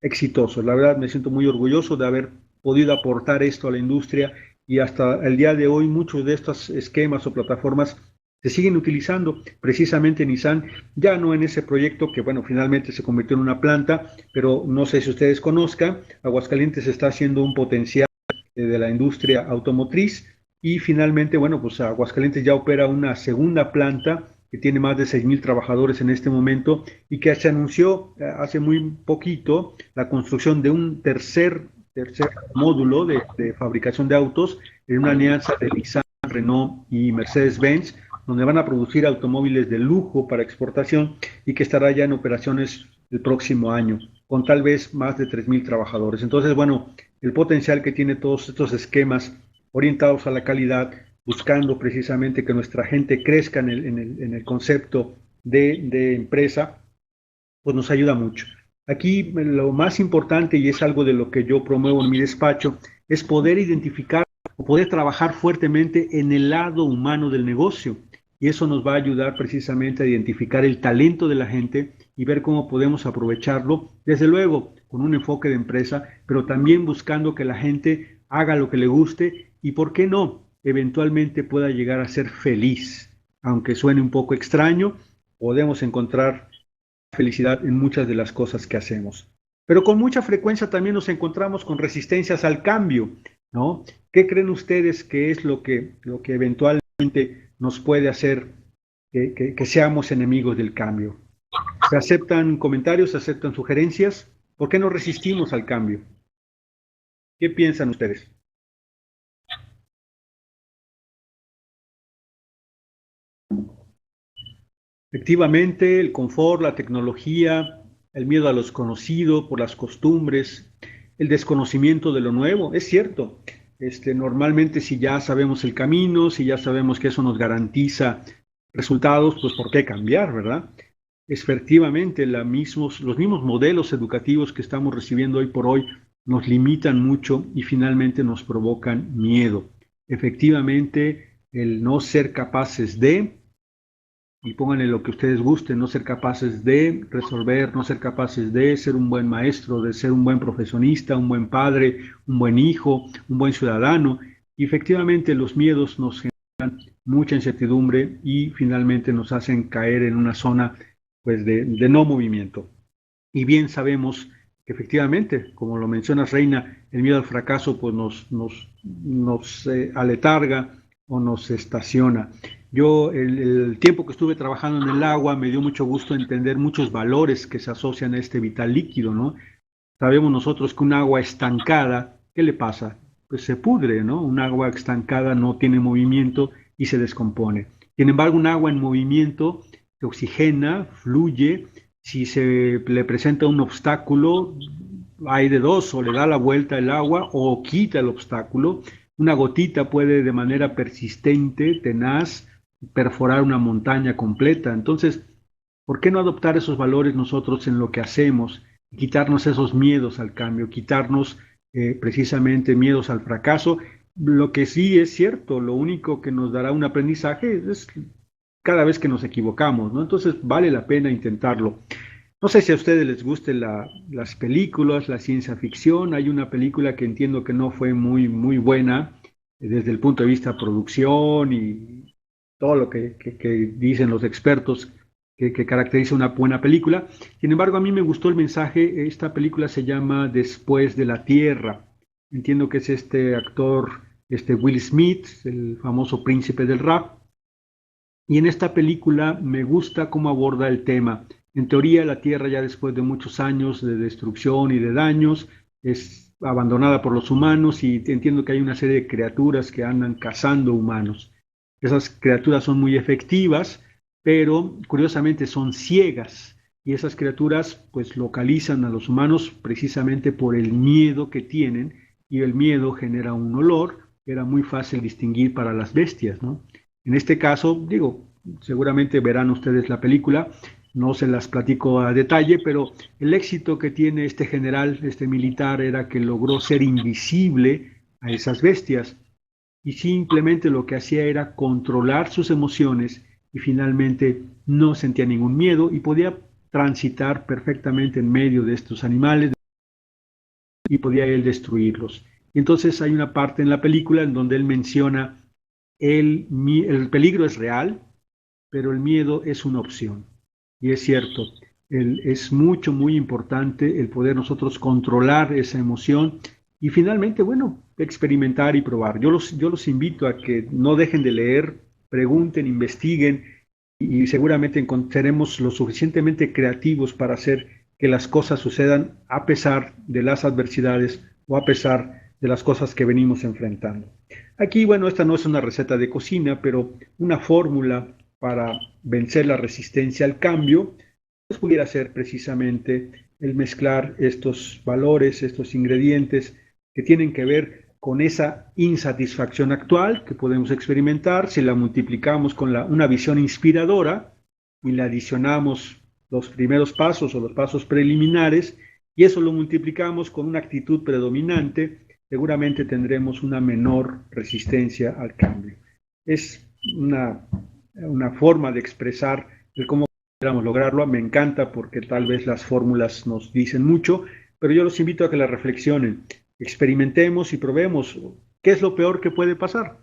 exitosos. La verdad me siento muy orgulloso de haber podido aportar esto a la industria y hasta el día de hoy muchos de estos esquemas o plataformas se siguen utilizando. Precisamente Nissan, ya no en ese proyecto que bueno, finalmente se convirtió en una planta, pero no sé si ustedes conozcan, Aguascalientes está haciendo un potencial de la industria automotriz y finalmente, bueno, pues Aguascalientes ya opera una segunda planta que tiene más de 6,000 trabajadores en este momento y que se anunció hace muy poquito la construcción de un tercer módulo de fabricación de autos en una alianza de Nissan, Renault y Mercedes-Benz, donde van a producir automóviles de lujo para exportación y que estará ya en operaciones el próximo año, con tal vez más de 3,000 trabajadores. Entonces, bueno, el potencial que tiene todos estos esquemas orientados a la calidad, buscando precisamente que nuestra gente crezca en el concepto de empresa, pues nos ayuda mucho. Aquí lo más importante, y es algo de lo que yo promuevo en mi despacho, es poder identificar o poder trabajar fuertemente en el lado humano del negocio. Y eso nos va a ayudar precisamente a identificar el talento de la gente y ver cómo podemos aprovecharlo, desde luego, con un enfoque de empresa, pero también buscando que la gente haga lo que le guste y, ¿por qué no?, eventualmente pueda llegar a ser feliz. Aunque suene un poco extraño, podemos encontrar felicidad en muchas de las cosas que hacemos. Pero con mucha frecuencia también nos encontramos con resistencias al cambio, ¿no? ¿Qué creen ustedes que es lo que eventualmente nos puede hacer que seamos enemigos del cambio? ¿Se aceptan comentarios, se aceptan sugerencias? ¿Por qué no resistimos al cambio? ¿Qué piensan ustedes? Efectivamente, el confort, la tecnología, el miedo a lo desconocido por las costumbres, el desconocimiento de lo nuevo, es cierto. Normalmente si ya sabemos el camino, si ya sabemos que eso nos garantiza resultados, pues ¿por qué cambiar, verdad? Efectivamente, los mismos modelos educativos que estamos recibiendo hoy por hoy nos limitan mucho y finalmente nos provocan miedo. Efectivamente, el no ser capaces de, y pónganle lo que ustedes gusten, no ser capaces de resolver, no ser capaces de ser un buen maestro, de ser un buen profesionista, un buen padre, un buen hijo, un buen ciudadano. Y efectivamente los miedos nos generan mucha incertidumbre y finalmente nos hacen caer en una zona pues de no movimiento. Y bien sabemos que efectivamente, como lo mencionas, Reina, el miedo al fracaso pues nos aletarga o nos estaciona. Yo el tiempo que estuve trabajando en el agua me dio mucho gusto entender muchos valores que se asocian a este vital líquido, ¿no? Sabemos nosotros que un agua estancada, ¿qué le pasa? Pues se pudre, ¿no? Un agua estancada no tiene movimiento y se descompone. Sin embargo, un agua en movimiento se oxigena, fluye. Si se le presenta un obstáculo, hay de dos: o le da la vuelta el agua o quita el obstáculo. Una gotita puede de manera persistente, tenaz, perforar una montaña completa. Entonces, ¿por qué no adoptar esos valores nosotros en lo que hacemos? Quitarnos esos miedos al cambio, quitarnos precisamente miedos al fracaso. Lo que sí es cierto, lo único que nos dará un aprendizaje es cada vez que nos equivocamos, ¿no? Entonces vale la pena intentarlo. No sé si a ustedes les gusten las películas, la ciencia ficción. Hay una película que entiendo que no fue muy buena desde el punto de vista de producción y todo lo que dicen los expertos que caracteriza una buena película. Sin embargo, a mí me gustó el mensaje. Esta película se llama Después de la Tierra. Entiendo que es este actor, Will Smith, el famoso príncipe del rap. Y en esta película me gusta cómo aborda el tema. En teoría, la Tierra, ya después de muchos años de destrucción y de daños, es abandonada por los humanos, y entiendo que hay una serie de criaturas que andan cazando humanos. Esas criaturas son muy efectivas, pero curiosamente son ciegas, y esas criaturas pues localizan a los humanos precisamente por el miedo que tienen, y el miedo genera un olor que era muy fácil distinguir para las bestias, ¿no? En este caso, digo, seguramente verán ustedes la película, no se las platico a detalle, pero el éxito que tiene este general, este militar, era que logró ser invisible a esas bestias y simplemente lo que hacía era controlar sus emociones, y finalmente no sentía ningún miedo y podía transitar perfectamente en medio de estos animales y podía él destruirlos. Y entonces hay una parte en la película en donde él menciona el peligro es real, pero el miedo es una opción. Y es cierto, es muy importante el poder nosotros controlar esa emoción y finalmente, bueno, experimentar y probar. Yo los invito a que no dejen de leer, pregunten, investiguen, y seguramente encontraremos lo suficientemente creativos para hacer que las cosas sucedan a pesar de las adversidades o a pesar de las cosas que venimos enfrentando. Aquí, bueno, esta no es una receta de cocina, pero una fórmula para vencer la resistencia al cambio, pues pudiera ser precisamente el mezclar estos valores, estos ingredientes que tienen que ver con esa insatisfacción actual que podemos experimentar, si la multiplicamos con una visión inspiradora y le adicionamos los primeros pasos o los pasos preliminares, y eso lo multiplicamos con una actitud predominante, seguramente tendremos una menor resistencia al cambio. Es una forma de expresar el cómo podríamos lograrlo. Me encanta porque tal vez las fórmulas nos dicen mucho, pero yo los invito a que la reflexionen, experimentemos y probemos qué es lo peor que puede pasar,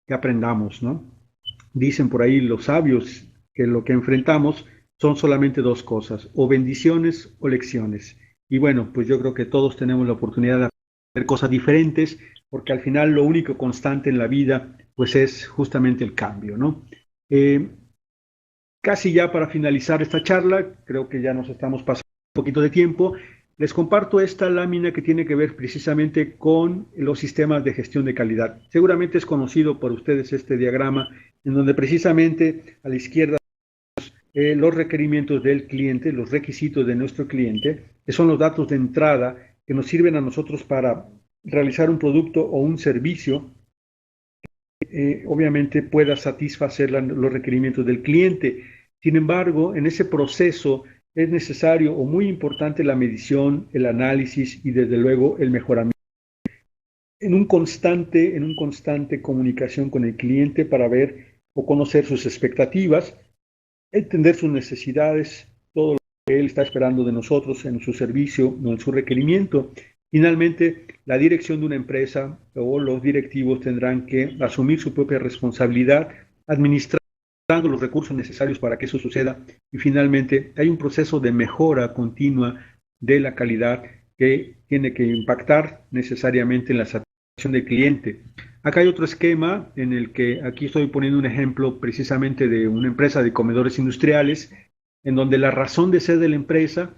que aprendamos, ¿no? Dicen por ahí los sabios que lo que enfrentamos son solamente dos cosas, o bendiciones o lecciones. Y bueno, pues yo creo que todos tenemos la oportunidad de hacer cosas diferentes, porque al final lo único constante en la vida pues es justamente el cambio, ¿no? Casi ya para finalizar esta charla, creo que ya nos estamos pasando un poquito de tiempo, les comparto esta lámina que tiene que ver precisamente con los sistemas de gestión de calidad. Seguramente es conocido por ustedes este diagrama, en donde precisamente a la izquierda los requerimientos del cliente, los requisitos de nuestro cliente, que son los datos de entrada que nos sirven a nosotros para realizar un producto o un servicio, obviamente pueda satisfacer los requerimientos del cliente. Sin embargo, en ese proceso es necesario o muy importante la medición, el análisis y desde luego el mejoramiento. En un constante comunicación con el cliente para ver o conocer sus expectativas, entender sus necesidades, todo lo que él está esperando de nosotros en su servicio o en su requerimiento. Finalmente, la dirección de una empresa o los directivos tendrán que asumir su propia responsabilidad, administrando los recursos necesarios para que eso suceda. Y finalmente, hay un proceso de mejora continua de la calidad que tiene que impactar necesariamente en la satisfacción del cliente. Acá hay otro esquema en el que aquí estoy poniendo un ejemplo precisamente de una empresa de comedores industriales, en donde la razón de ser de la empresa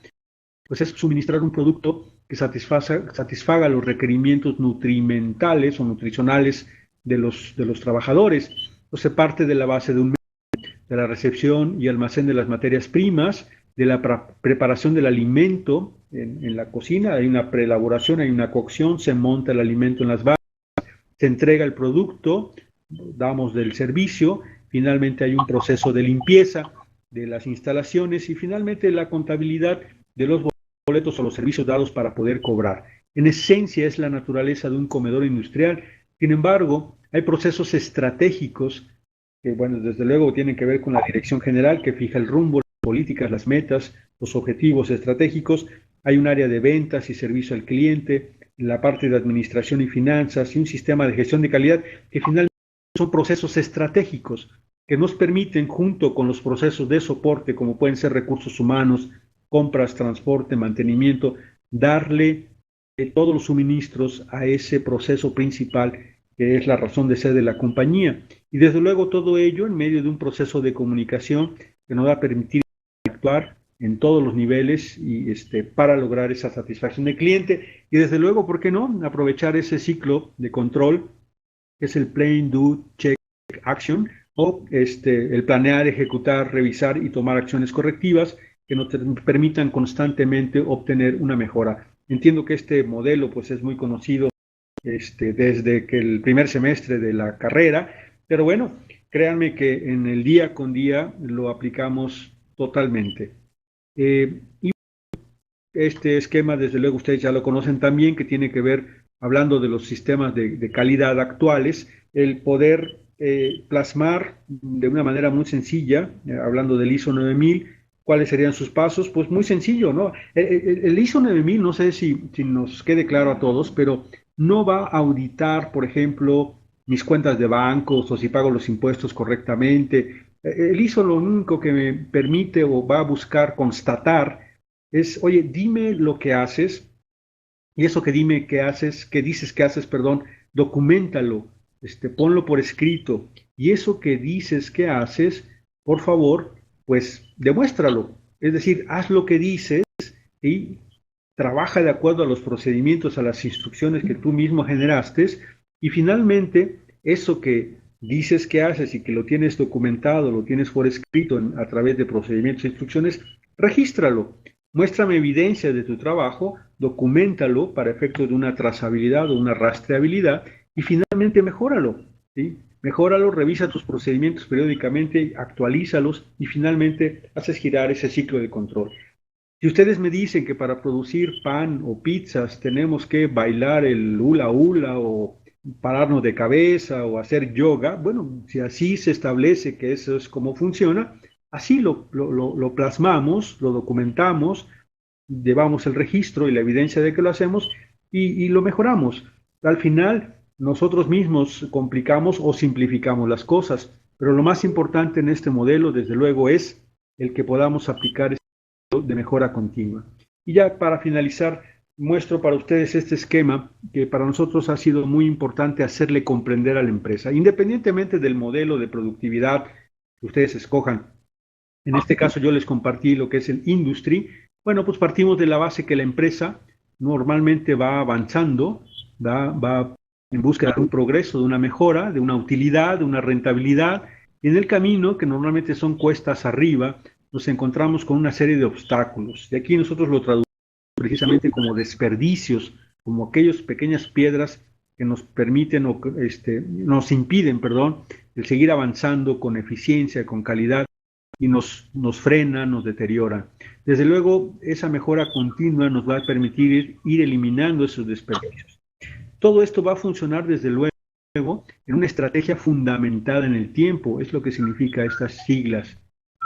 pues es suministrar un producto que satisfaga los requerimientos nutrimentales o nutricionales de los trabajadores. Entonces parte de la base de la recepción y almacén de las materias primas, de la preparación del alimento en la cocina, hay una preelaboración, hay una cocción, se monta el alimento en las bases, se entrega el producto, damos del servicio, finalmente hay un proceso de limpieza de las instalaciones y finalmente la contabilidad de los boletos o los servicios dados para poder cobrar. En esencia es la naturaleza de un comedor industrial. Sin embargo, hay procesos estratégicos que, bueno, desde luego tienen que ver con la dirección general que fija el rumbo, las políticas, las metas, los objetivos estratégicos. Hay un área de ventas y servicio al cliente, la parte de administración y finanzas y un sistema de gestión de calidad que finalmente son procesos estratégicos que nos permiten, junto con los procesos de soporte, como pueden ser recursos humanos, compras, transporte, mantenimiento, darle todos los suministros a ese proceso principal que es la razón de ser de la compañía. Y desde luego todo ello en medio de un proceso de comunicación que nos va a permitir actuar en todos los niveles y para lograr esa satisfacción del cliente. Y desde luego, ¿por qué no? Aprovechar ese ciclo de control, que es el Plan, Do, Check, Action, o el planear, ejecutar, revisar y tomar acciones correctivas que nos permitan constantemente obtener una mejora. Entiendo que este modelo pues es muy conocido desde que el primer semestre de la carrera, pero bueno, créanme que en el día con día lo aplicamos totalmente. Y este esquema, desde luego, ustedes ya lo conocen también, que tiene que ver, hablando de los sistemas de calidad actuales, el poder plasmar de una manera muy sencilla, hablando del ISO 9000, ¿cuáles serían sus pasos? Pues muy sencillo, ¿no? El ISO 9000, no sé si nos quede claro a todos, pero no va a auditar, por ejemplo, mis cuentas de bancos o si pago los impuestos correctamente. El ISO lo único que me permite o va a buscar constatar es, oye, dime lo que haces y eso que dime que haces, que dices que haces, perdón, documentalo, ponlo por escrito y eso que dices que haces, por favor, pues demuéstralo. Es decir, haz lo que dices y trabaja de acuerdo a los procedimientos, a las instrucciones que tú mismo generaste y finalmente eso que dices que haces y que lo tienes documentado, lo tienes por escrito a través de procedimientos e instrucciones, regístralo. muéstrame evidencia de tu trabajo, documéntalo para efecto de una trazabilidad o una rastreabilidad y finalmente mejóralo, ¿sí? Mejóralo, revisa tus procedimientos periódicamente, actualízalos y finalmente haces girar ese ciclo de control. Si ustedes me dicen que para producir pan o pizzas tenemos que bailar el hula hula o pararnos de cabeza o hacer yoga, bueno, si así se establece que eso es como funciona, así lo plasmamos, lo documentamos, llevamos el registro y la evidencia de que lo hacemos y lo mejoramos. Al final, nosotros mismos complicamos o simplificamos las cosas, pero lo más importante en este modelo, desde luego, es el que podamos aplicar de mejora continua. Y ya para finalizar, muestro para ustedes este esquema que para nosotros ha sido muy importante hacerle comprender a la empresa, independientemente del modelo de productividad que ustedes escojan. En este caso yo les compartí lo que es el industry. Bueno, pues partimos de la base que la empresa normalmente va avanzando, va en búsqueda de un progreso, de una mejora, de una utilidad, de una rentabilidad. Y en el camino, que normalmente son cuestas arriba, nos encontramos con una serie de obstáculos. Y aquí nosotros lo traducimos precisamente como desperdicios, como aquellas pequeñas piedras que nos permiten o nos impiden, perdón, el seguir avanzando con eficiencia, con calidad y nos frena, nos deteriora. Desde luego, esa mejora continua nos va a permitir ir eliminando esos desperdicios. Todo esto va a funcionar desde luego en una estrategia fundamentada en el tiempo, es lo que significa estas siglas.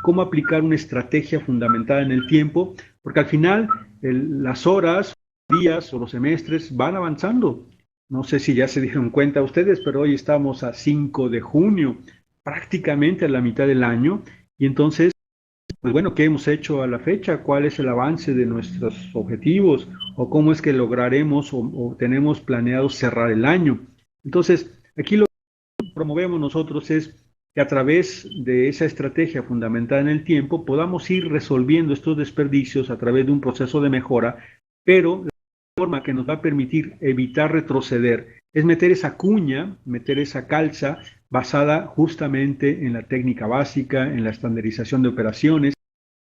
¿Cómo aplicar una estrategia fundamentada en el tiempo? Porque al final las horas, días o los semestres van avanzando. No sé si ya se dieron cuenta ustedes, pero hoy estamos a 5 de junio, prácticamente a la mitad del año, y entonces, pues bueno, ¿qué hemos hecho a la fecha? ¿Cuál es el avance de nuestros objetivos? ¿O cómo es que lograremos o tenemos planeado cerrar el año? Entonces, aquí lo que promovemos nosotros es que a través de esa estrategia fundamentada en el tiempo podamos ir resolviendo estos desperdicios a través de un proceso de mejora, pero la forma que nos va a permitir evitar retroceder es meter esa cuña, meter esa calza basada justamente en la técnica básica, en la estandarización de operaciones.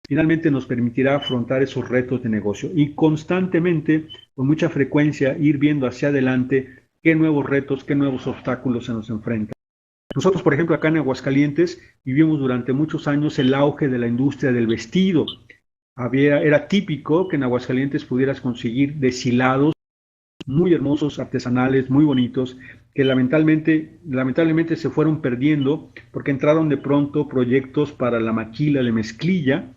Finalmente nos permitirá afrontar esos retos de negocio y constantemente, con mucha frecuencia, ir viendo hacia adelante qué nuevos retos, qué nuevos obstáculos se nos enfrentan. Nosotros, por ejemplo, acá en Aguascalientes vivimos durante muchos años el auge de la industria del vestido. Era típico que en Aguascalientes pudieras conseguir deshilados muy hermosos, artesanales, muy bonitos, que lamentablemente se fueron perdiendo porque entraron de pronto proyectos para la maquila de mezclilla,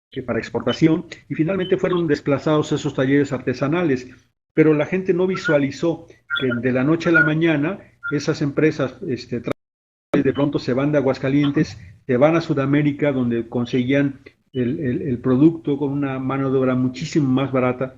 que para exportación, y finalmente fueron desplazados esos talleres artesanales. Pero la gente no visualizó que de la noche a la mañana esas empresas de pronto se van de Aguascalientes, se van a Sudamérica, donde conseguían el producto con una mano de obra muchísimo más barata,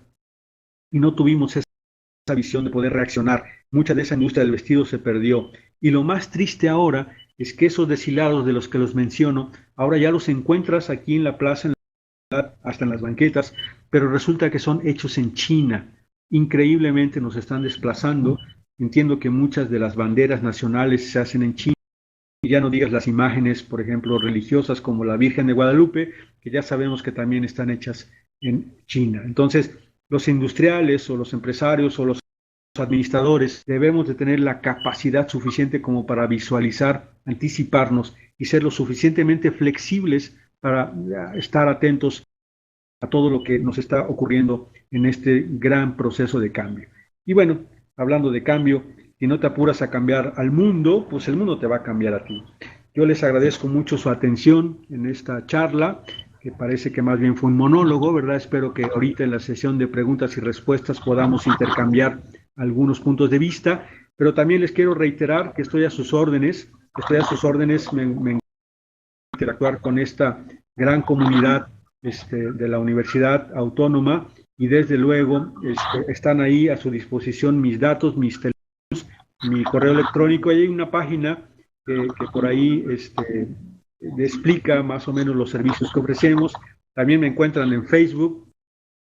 y no tuvimos esa visión de poder reaccionar. Mucha de esa industria del vestido se perdió. Y lo más triste ahora es que esos deshilados de los que los menciono, ahora ya los encuentras aquí en la plaza, en la ciudad, hasta en las banquetas, pero resulta que son hechos en China. Increíblemente nos están desplazando. Entiendo que muchas de las banderas nacionales se hacen en China. Y ya no digas las imágenes, por ejemplo, religiosas como la Virgen de Guadalupe, que ya sabemos que también están hechas en China. Entonces, los industriales o los empresarios o los administradores debemos de tener la capacidad suficiente como para visualizar, anticiparnos y ser lo suficientemente flexibles para estar atentos a todo lo que nos está ocurriendo en este gran proceso de cambio. Y bueno, hablando de cambio, si no te apuras a cambiar al mundo, pues el mundo te va a cambiar a ti. Yo les agradezco mucho su atención en esta charla, que parece que más bien fue un monólogo, ¿verdad? Espero que ahorita en la sesión de preguntas y respuestas podamos intercambiar algunos puntos de vista, pero también les quiero reiterar que estoy a sus órdenes, me encanta interactuar con esta gran comunidad de la Universidad Autónoma y desde luego están ahí a su disposición mis datos, mis teléfonos, mi correo electrónico. Hay una página que por ahí explica más o menos los servicios que ofrecemos. También me encuentran en Facebook,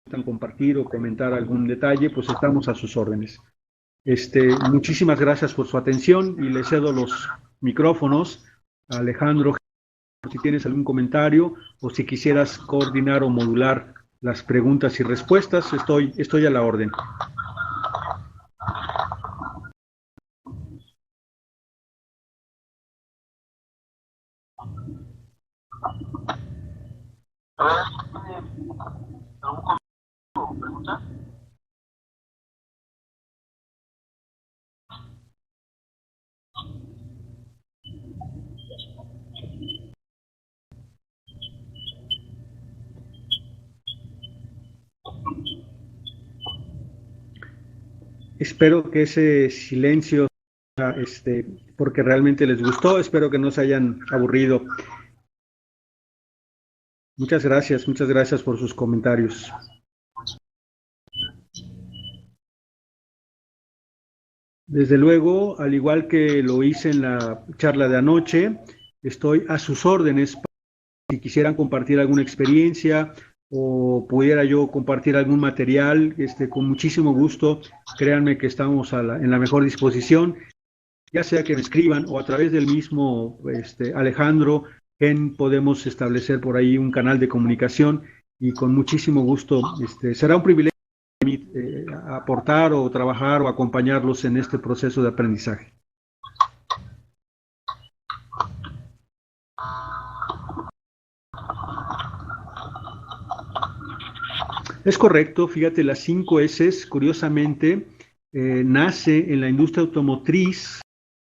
si compartir o comentar algún detalle, pues estamos a sus órdenes. Muchísimas gracias por su atención y le cedo los micrófonos a Alejandro, si tienes algún comentario o si quisieras coordinar o modular las preguntas y respuestas. Estoy a la orden. Espero que ese silencio, porque realmente les gustó, espero que no se hayan aburrido. Muchas gracias por sus comentarios. Desde luego, al igual que lo hice en la charla de anoche, estoy a sus órdenes si quisieran compartir alguna experiencia o pudiera yo compartir algún material, con muchísimo gusto. Créanme que estamos en la mejor disposición, ya sea que me escriban o a través del mismo Alejandro, podemos establecer por ahí un canal de comunicación y con muchísimo gusto será un privilegio aportar o trabajar o acompañarlos en este proceso de aprendizaje. Es correcto, fíjate, las 5 S, curiosamente, nace en la industria automotriz.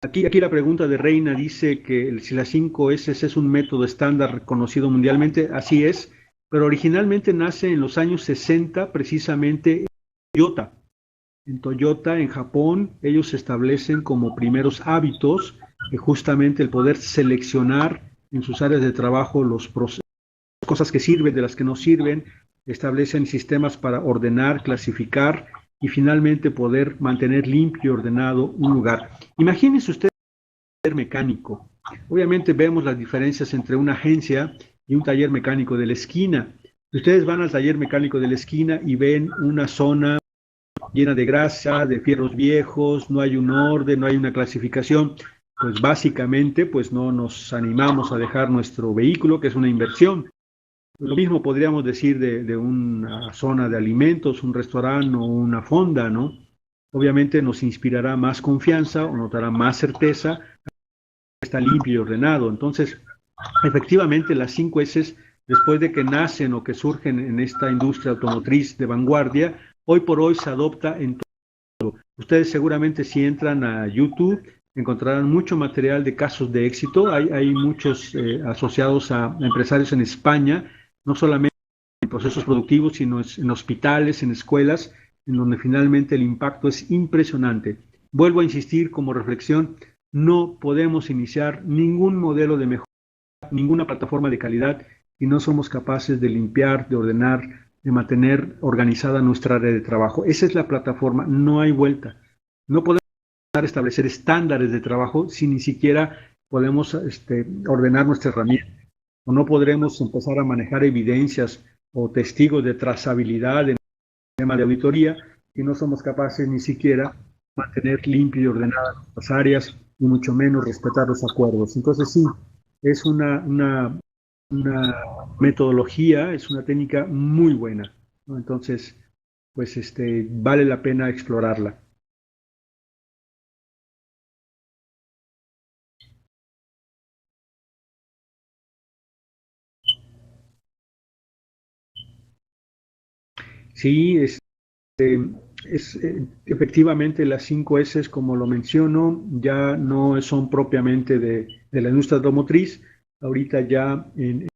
Aquí la pregunta de Reina dice que si las 5 S es un método estándar reconocido mundialmente, así es, pero originalmente nace en los años 60, precisamente en Toyota. En Toyota, en Japón, ellos establecen como primeros hábitos justamente el poder seleccionar en sus áreas de trabajo los procesos, cosas que sirven de las que no sirven, establecen sistemas para ordenar, clasificar y finalmente poder mantener limpio y ordenado un lugar. Imagínense ustedes un taller mecánico. Obviamente vemos las diferencias entre una agencia y un taller mecánico de la esquina. Ustedes van al taller mecánico de la esquina y ven una zona llena de grasa, de fierros viejos, no hay un orden, no hay una clasificación. Pues básicamente pues no nos animamos a dejar nuestro vehículo, que es una inversión. Lo mismo podríamos decir de una zona de alimentos, un restaurante o una fonda, ¿no? Obviamente nos inspirará más confianza o nos dará más certeza, está limpio y ordenado. Entonces, efectivamente, las 5 S, después de que nacen o que surgen en esta industria automotriz de vanguardia, hoy por hoy se adopta en todo. Ustedes seguramente si entran a YouTube encontrarán mucho material de casos de éxito. Hay muchos asociados a empresarios en España, no solamente en procesos productivos, sino en hospitales, en escuelas, en donde finalmente el impacto es impresionante. Vuelvo a insistir como reflexión, no podemos iniciar ningún modelo de mejora, ninguna plataforma de calidad si no somos capaces de limpiar, de ordenar, de mantener organizada nuestra área de trabajo. Esa es la plataforma, no hay vuelta. No podemos establecer estándares de trabajo si ni siquiera podemos ordenar nuestra herramienta. O no podremos empezar a manejar evidencias o testigos de trazabilidad en el sistema de auditoría si no somos capaces ni siquiera mantener limpio y ordenadas las áreas y mucho menos respetar los acuerdos. Entonces sí, es una metodología, es una técnica muy buena, ¿no? Entonces, pues vale la pena explorarla. Sí, efectivamente las 5 S, como lo menciono, ya no son propiamente de la industria automotriz. Ahorita ya en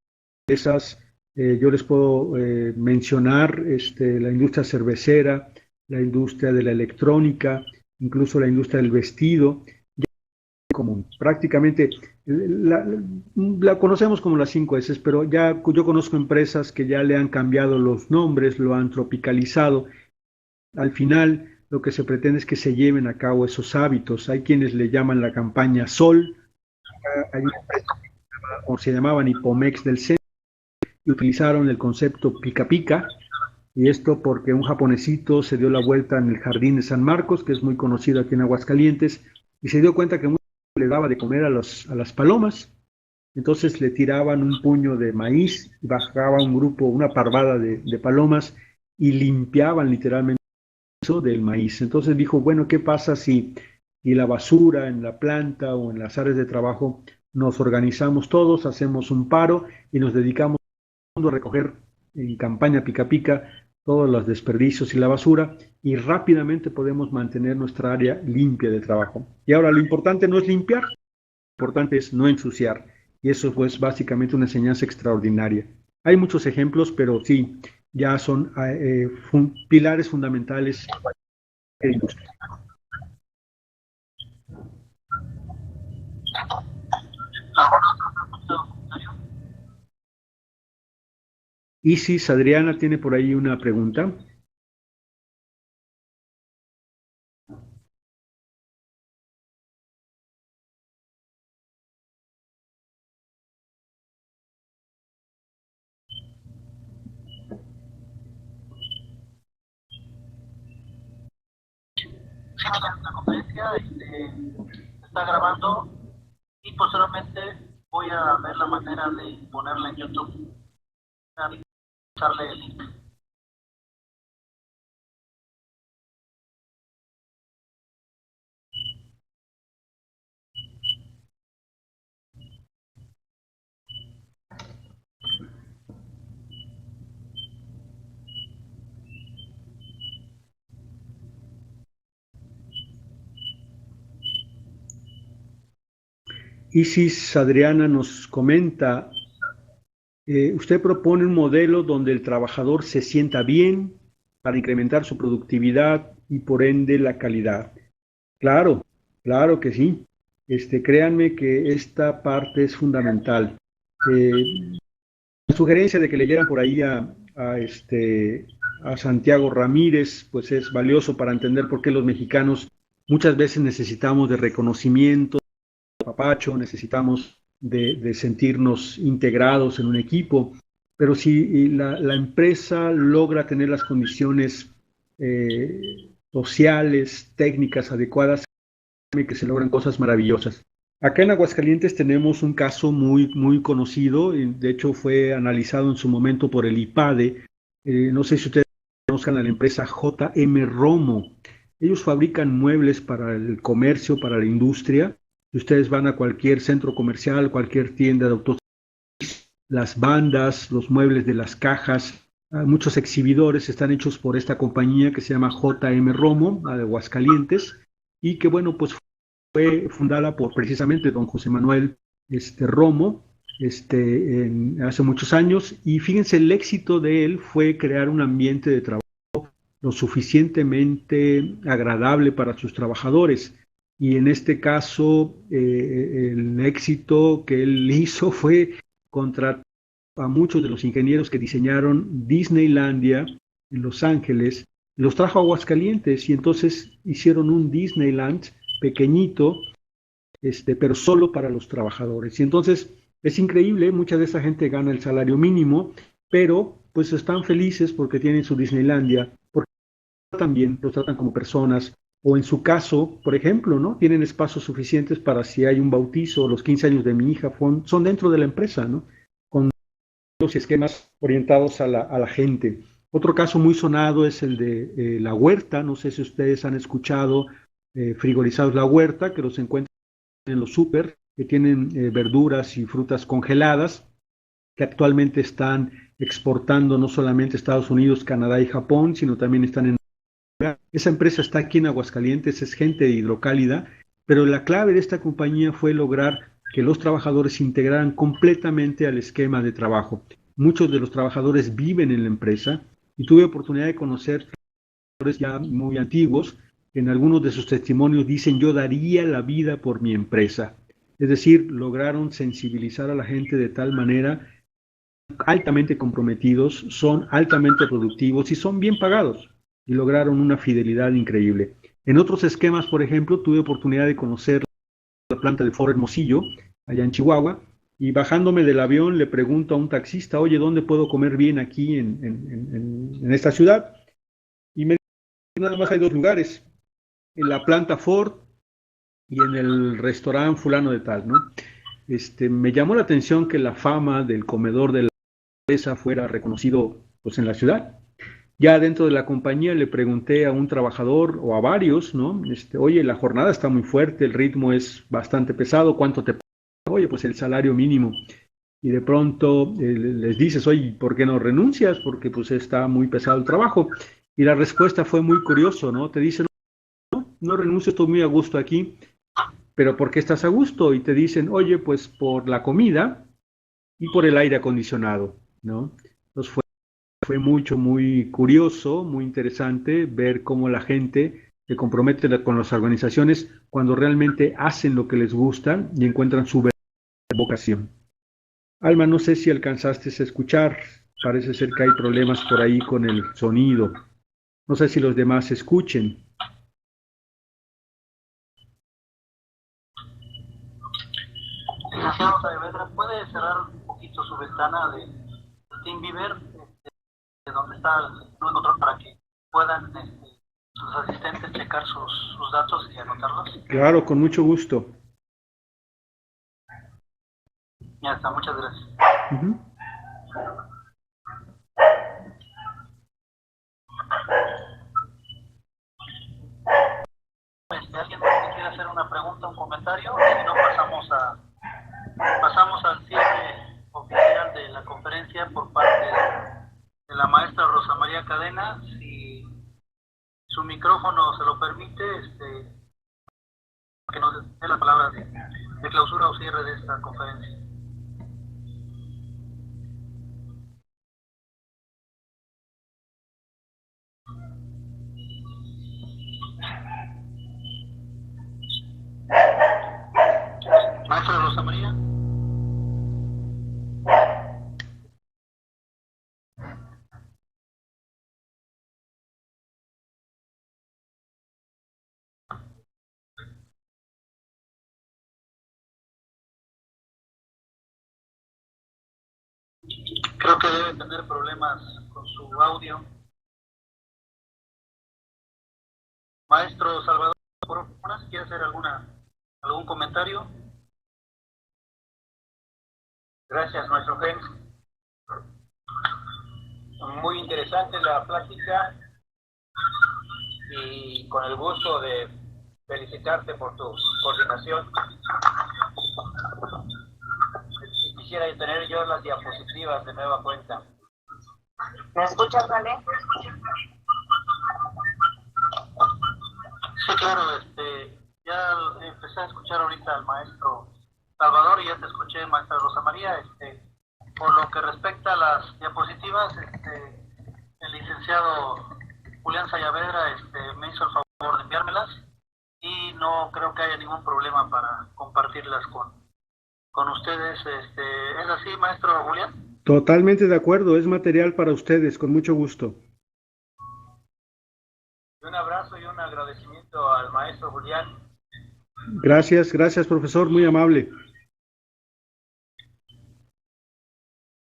esas yo les puedo mencionar la industria cervecera, la industria de la electrónica, incluso la industria del vestido, común. Prácticamente la conocemos como las 5 S, pero ya yo conozco empresas que ya le han cambiado los nombres, lo han tropicalizado. Al final, lo que se pretende es que se lleven a cabo esos hábitos. Hay quienes le llaman la campaña Sol, hay una empresa o se llamaban Hipomex del centro, y utilizaron el concepto pica pica, y esto porque un japonesito se dio la vuelta en el jardín de San Marcos, que es muy conocido aquí en Aguascalientes, y se dio cuenta que le daba de comer a las palomas, entonces le tiraban un puño de maíz, bajaba un grupo, una parvada de palomas y limpiaban literalmente eso del maíz. Entonces dijo, bueno, ¿qué pasa si la basura en la planta o en las áreas de trabajo nos organizamos todos, hacemos un paro y nos dedicamos a recoger en campaña pica pica todos los desperdicios y la basura y rápidamente podemos mantener nuestra área limpia de trabajo? Y ahora lo importante no es limpiar, lo importante es no ensuciar. Y eso pues básicamente una enseñanza extraordinaria. Hay muchos ejemplos, pero sí, ya son pilares fundamentales de la industria. Isis Adriana tiene por ahí una pregunta. La conferencia se está grabando y posteriormente voy a ver la manera de ponerla en YouTube, darle el link. Isis Adriana nos comenta, usted propone un modelo donde el trabajador se sienta bien para incrementar su productividad y por ende la calidad. Claro, claro que sí. Créanme que esta parte es fundamental. La sugerencia de que leyeran por ahí a Santiago Ramírez, pues es valioso para entender por qué los mexicanos muchas veces necesitamos de reconocimiento, de papacho, necesitamos de sentirnos integrados en un equipo, pero si la empresa logra tener las condiciones sociales, técnicas adecuadas, que se logran cosas maravillosas. Acá en Aguascalientes tenemos un caso muy conocido, y de hecho fue analizado en su momento por el IPADE. No sé si ustedes conozcan a la empresa JM Romo. Ellos fabrican muebles para el comercio, para la industria. Si ustedes van a cualquier centro comercial, cualquier tienda de autos, las bandas, los muebles de las cajas, muchos exhibidores están hechos por esta compañía que se llama JM Romo, de Aguascalientes, y que bueno, pues fue fundada por precisamente don José Manuel Romo hace muchos años, y fíjense, el éxito de él fue crear un ambiente de trabajo lo suficientemente agradable para sus trabajadores. Y en este caso, el éxito que él hizo fue contratar a muchos de los ingenieros que diseñaron Disneylandia en Los Ángeles, los trajo a Aguascalientes y entonces hicieron un Disneyland pequeñito, pero solo para los trabajadores. Y entonces es increíble, mucha de esa gente gana el salario mínimo, pero pues están felices porque tienen su Disneylandia, porque también los tratan como personas, o en su caso, por ejemplo, ¿no? Tienen espacios suficientes para si hay un bautizo, los 15 años de mi hija son dentro de la empresa, ¿no? Con los esquemas orientados a la gente. Otro caso muy sonado es el de la huerta, no sé si ustedes han escuchado frigorizados la huerta, que los encuentran en los súper, que tienen verduras y frutas congeladas, que actualmente están exportando no solamente a Estados Unidos, Canadá y Japón, sino también están en... Esa empresa está aquí en Aguascalientes, es gente de Hidrocálida, pero la clave de esta compañía fue lograr que los trabajadores se integraran completamente al esquema de trabajo. Muchos de los trabajadores viven en la empresa y tuve oportunidad de conocer trabajadores ya muy antiguos. En algunos de sus testimonios dicen, yo daría la vida por mi empresa. Es decir, lograron sensibilizar a la gente de tal manera, altamente comprometidos, son altamente productivos y son bien pagados y lograron una fidelidad increíble. En otros esquemas, por ejemplo, tuve oportunidad de conocer la planta de Ford Hermosillo, allá en Chihuahua, y bajándome del avión le pregunto a un taxista, oye, ¿dónde puedo comer bien aquí en esta ciudad? Y me dice, nada más hay dos lugares, en la planta Ford y en el restaurante fulano de tal, ¿no? me llamó la atención que la fama del comedor de la empresa fuera reconocido pues en la ciudad. Ya dentro de la compañía le pregunté a un trabajador o a varios, ¿no? Oye, la jornada está muy fuerte, el ritmo es bastante pesado, ¿cuánto te pagan? Oye, pues el salario mínimo. Y de pronto les dices, oye, ¿por qué no renuncias? Porque pues está muy pesado el trabajo. Y la respuesta fue muy curioso, ¿no? Te dicen, no renuncio, estoy muy a gusto aquí, pero ¿por qué estás a gusto? Y te dicen, oye, pues por la comida y por el aire acondicionado, ¿no? Entonces fue muy curioso, muy interesante ver cómo la gente se compromete con las organizaciones cuando realmente hacen lo que les gusta y encuentran su vocación. Alma, no sé si alcanzaste a escuchar, parece ser que hay problemas por ahí con el sonido. No sé si los demás escuchen. Licenciado Saavedra, ¿puede cerrar un poquito su ventana de TeamViewer, de donde está el control, para que puedan sus asistentes checar sus datos y anotarlos? Claro, con mucho gusto. Ya está, muchas gracias. Uh-huh. ¿Alguien quiere hacer una pregunta, un comentario? Si no, pasamos al cierre oficial de la conferencia por parte de la maestra Rosa María Cadena. Si su micrófono se lo permite, que nos dé la palabra de clausura o cierre de esta conferencia. Maestra Rosa María. Creo que debe tener problemas con su audio. Maestro Salvador, por favor, si quiere hacer algún comentario. Gracias, maestro Gens. Muy interesante la plática y con el gusto de felicitarte por tu coordinación. Quisiera tener yo las diapositivas de nueva cuenta. ¿Me escuchas, Vale? Sí, claro, ya empecé a escuchar ahorita al maestro Salvador y ya te escuché, maestra Rosa María. Por lo que respecta a las diapositivas, el licenciado Julián Saavedra me hizo el favor de enviármelas y no creo que haya ningún problema para compartirlas con ustedes. ¿Es así, maestro Julián? Totalmente de acuerdo, es material para ustedes, con mucho gusto. Un abrazo y un agradecimiento al maestro Julián. Gracias, profesor, muy amable.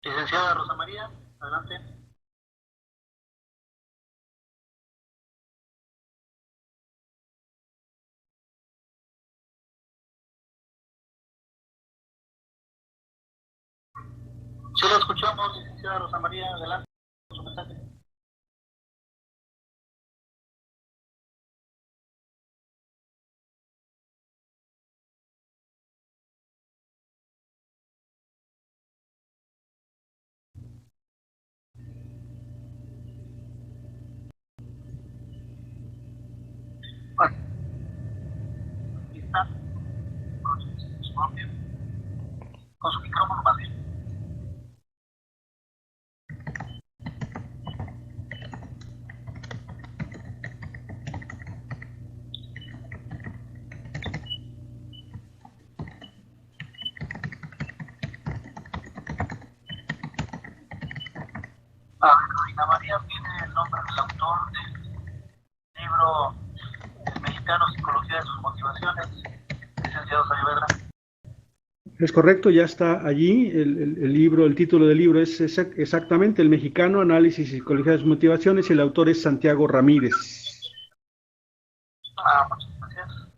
Licenciada Rosa María, adelante. Sí, lo escuchamos, licenciada Rosa María, adelante con su mensaje. Está con su micrófono más bien. Rosa María tiene el nombre del autor del libro El Mexicano, Psicología de sus Motivaciones, licenciado Saavedra. Es correcto, ya está allí el libro, el título del libro es exactamente El Mexicano, Análisis y Psicología de sus Motivaciones, y el autor es Santiago Ramírez. Muchas gracias.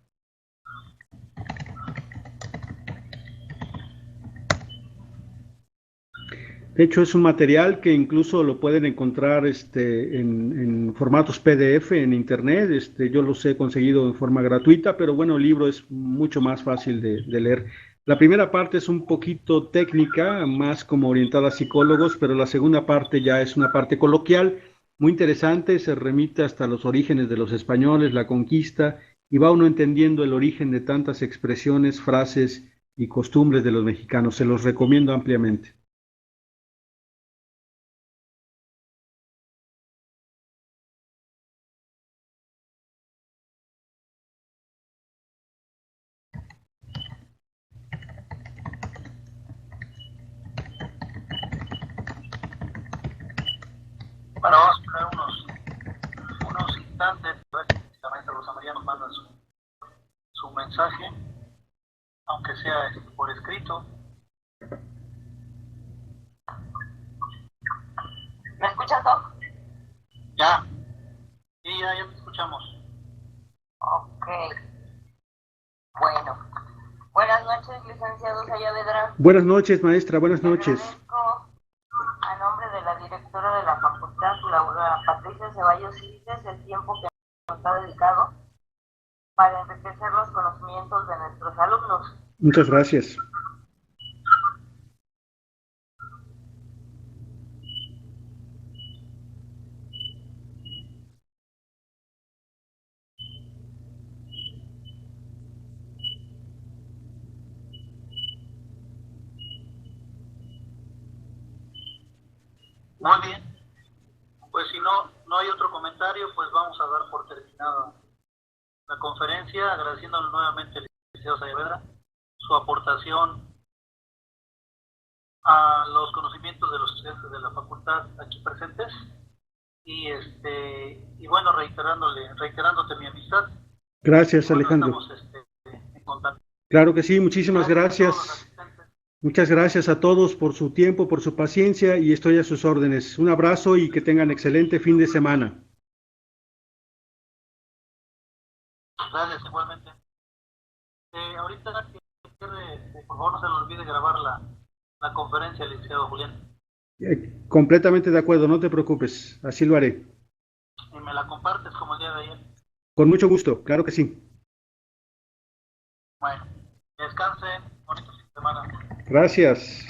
De hecho, es un material que incluso lo pueden encontrar en formatos PDF en internet. Yo los he conseguido en forma gratuita, pero bueno, el libro es mucho más fácil de leer. La primera parte es un poquito técnica, más como orientada a psicólogos, pero la segunda parte ya es una parte coloquial, muy interesante, se remite hasta los orígenes de los españoles, la conquista, y va uno entendiendo el origen de tantas expresiones, frases y costumbres de los mexicanos. Se los recomiendo ampliamente. Bueno, vamos a esperar unos instantes, a ver si la maestra Rosa María nos manda su mensaje, aunque sea por escrito. ¿Me escuchas, Doc? Ya, sí, ya te escuchamos. Ok. Bueno. Buenas noches, licenciado Saavedra. Buenas noches, maestra, buenas Le noches. agradezco a nombre de la directora de la facultad, Laura Patricia Ceballos Ices, el tiempo que nos ha dedicado para enriquecer los conocimientos de nuestros alumnos. Muchas gracias. Muy bien, pues si no hay otro comentario, pues vamos a dar por terminada la conferencia, agradeciéndole nuevamente al licenciado Saavedra su aportación a los conocimientos de los estudiantes de la facultad aquí presentes y bueno, reiterándote mi amistad. Gracias, Bueno, Alejandro. estamos en contacto. Claro que sí, muchísimas Gracias a todos los gracias. asistentes. Muchas gracias a todos por su tiempo, por su paciencia y estoy a sus órdenes. Un abrazo y que tengan excelente fin de semana. Gracias, igualmente. Ahorita por favor no se le olvide grabar la conferencia, licenciado Julián. Completamente de acuerdo, no te preocupes, así lo haré. Y me la compartes como el día de ayer. Con mucho gusto, claro que sí. Bueno, descansen, bonito fin de semana. Gracias.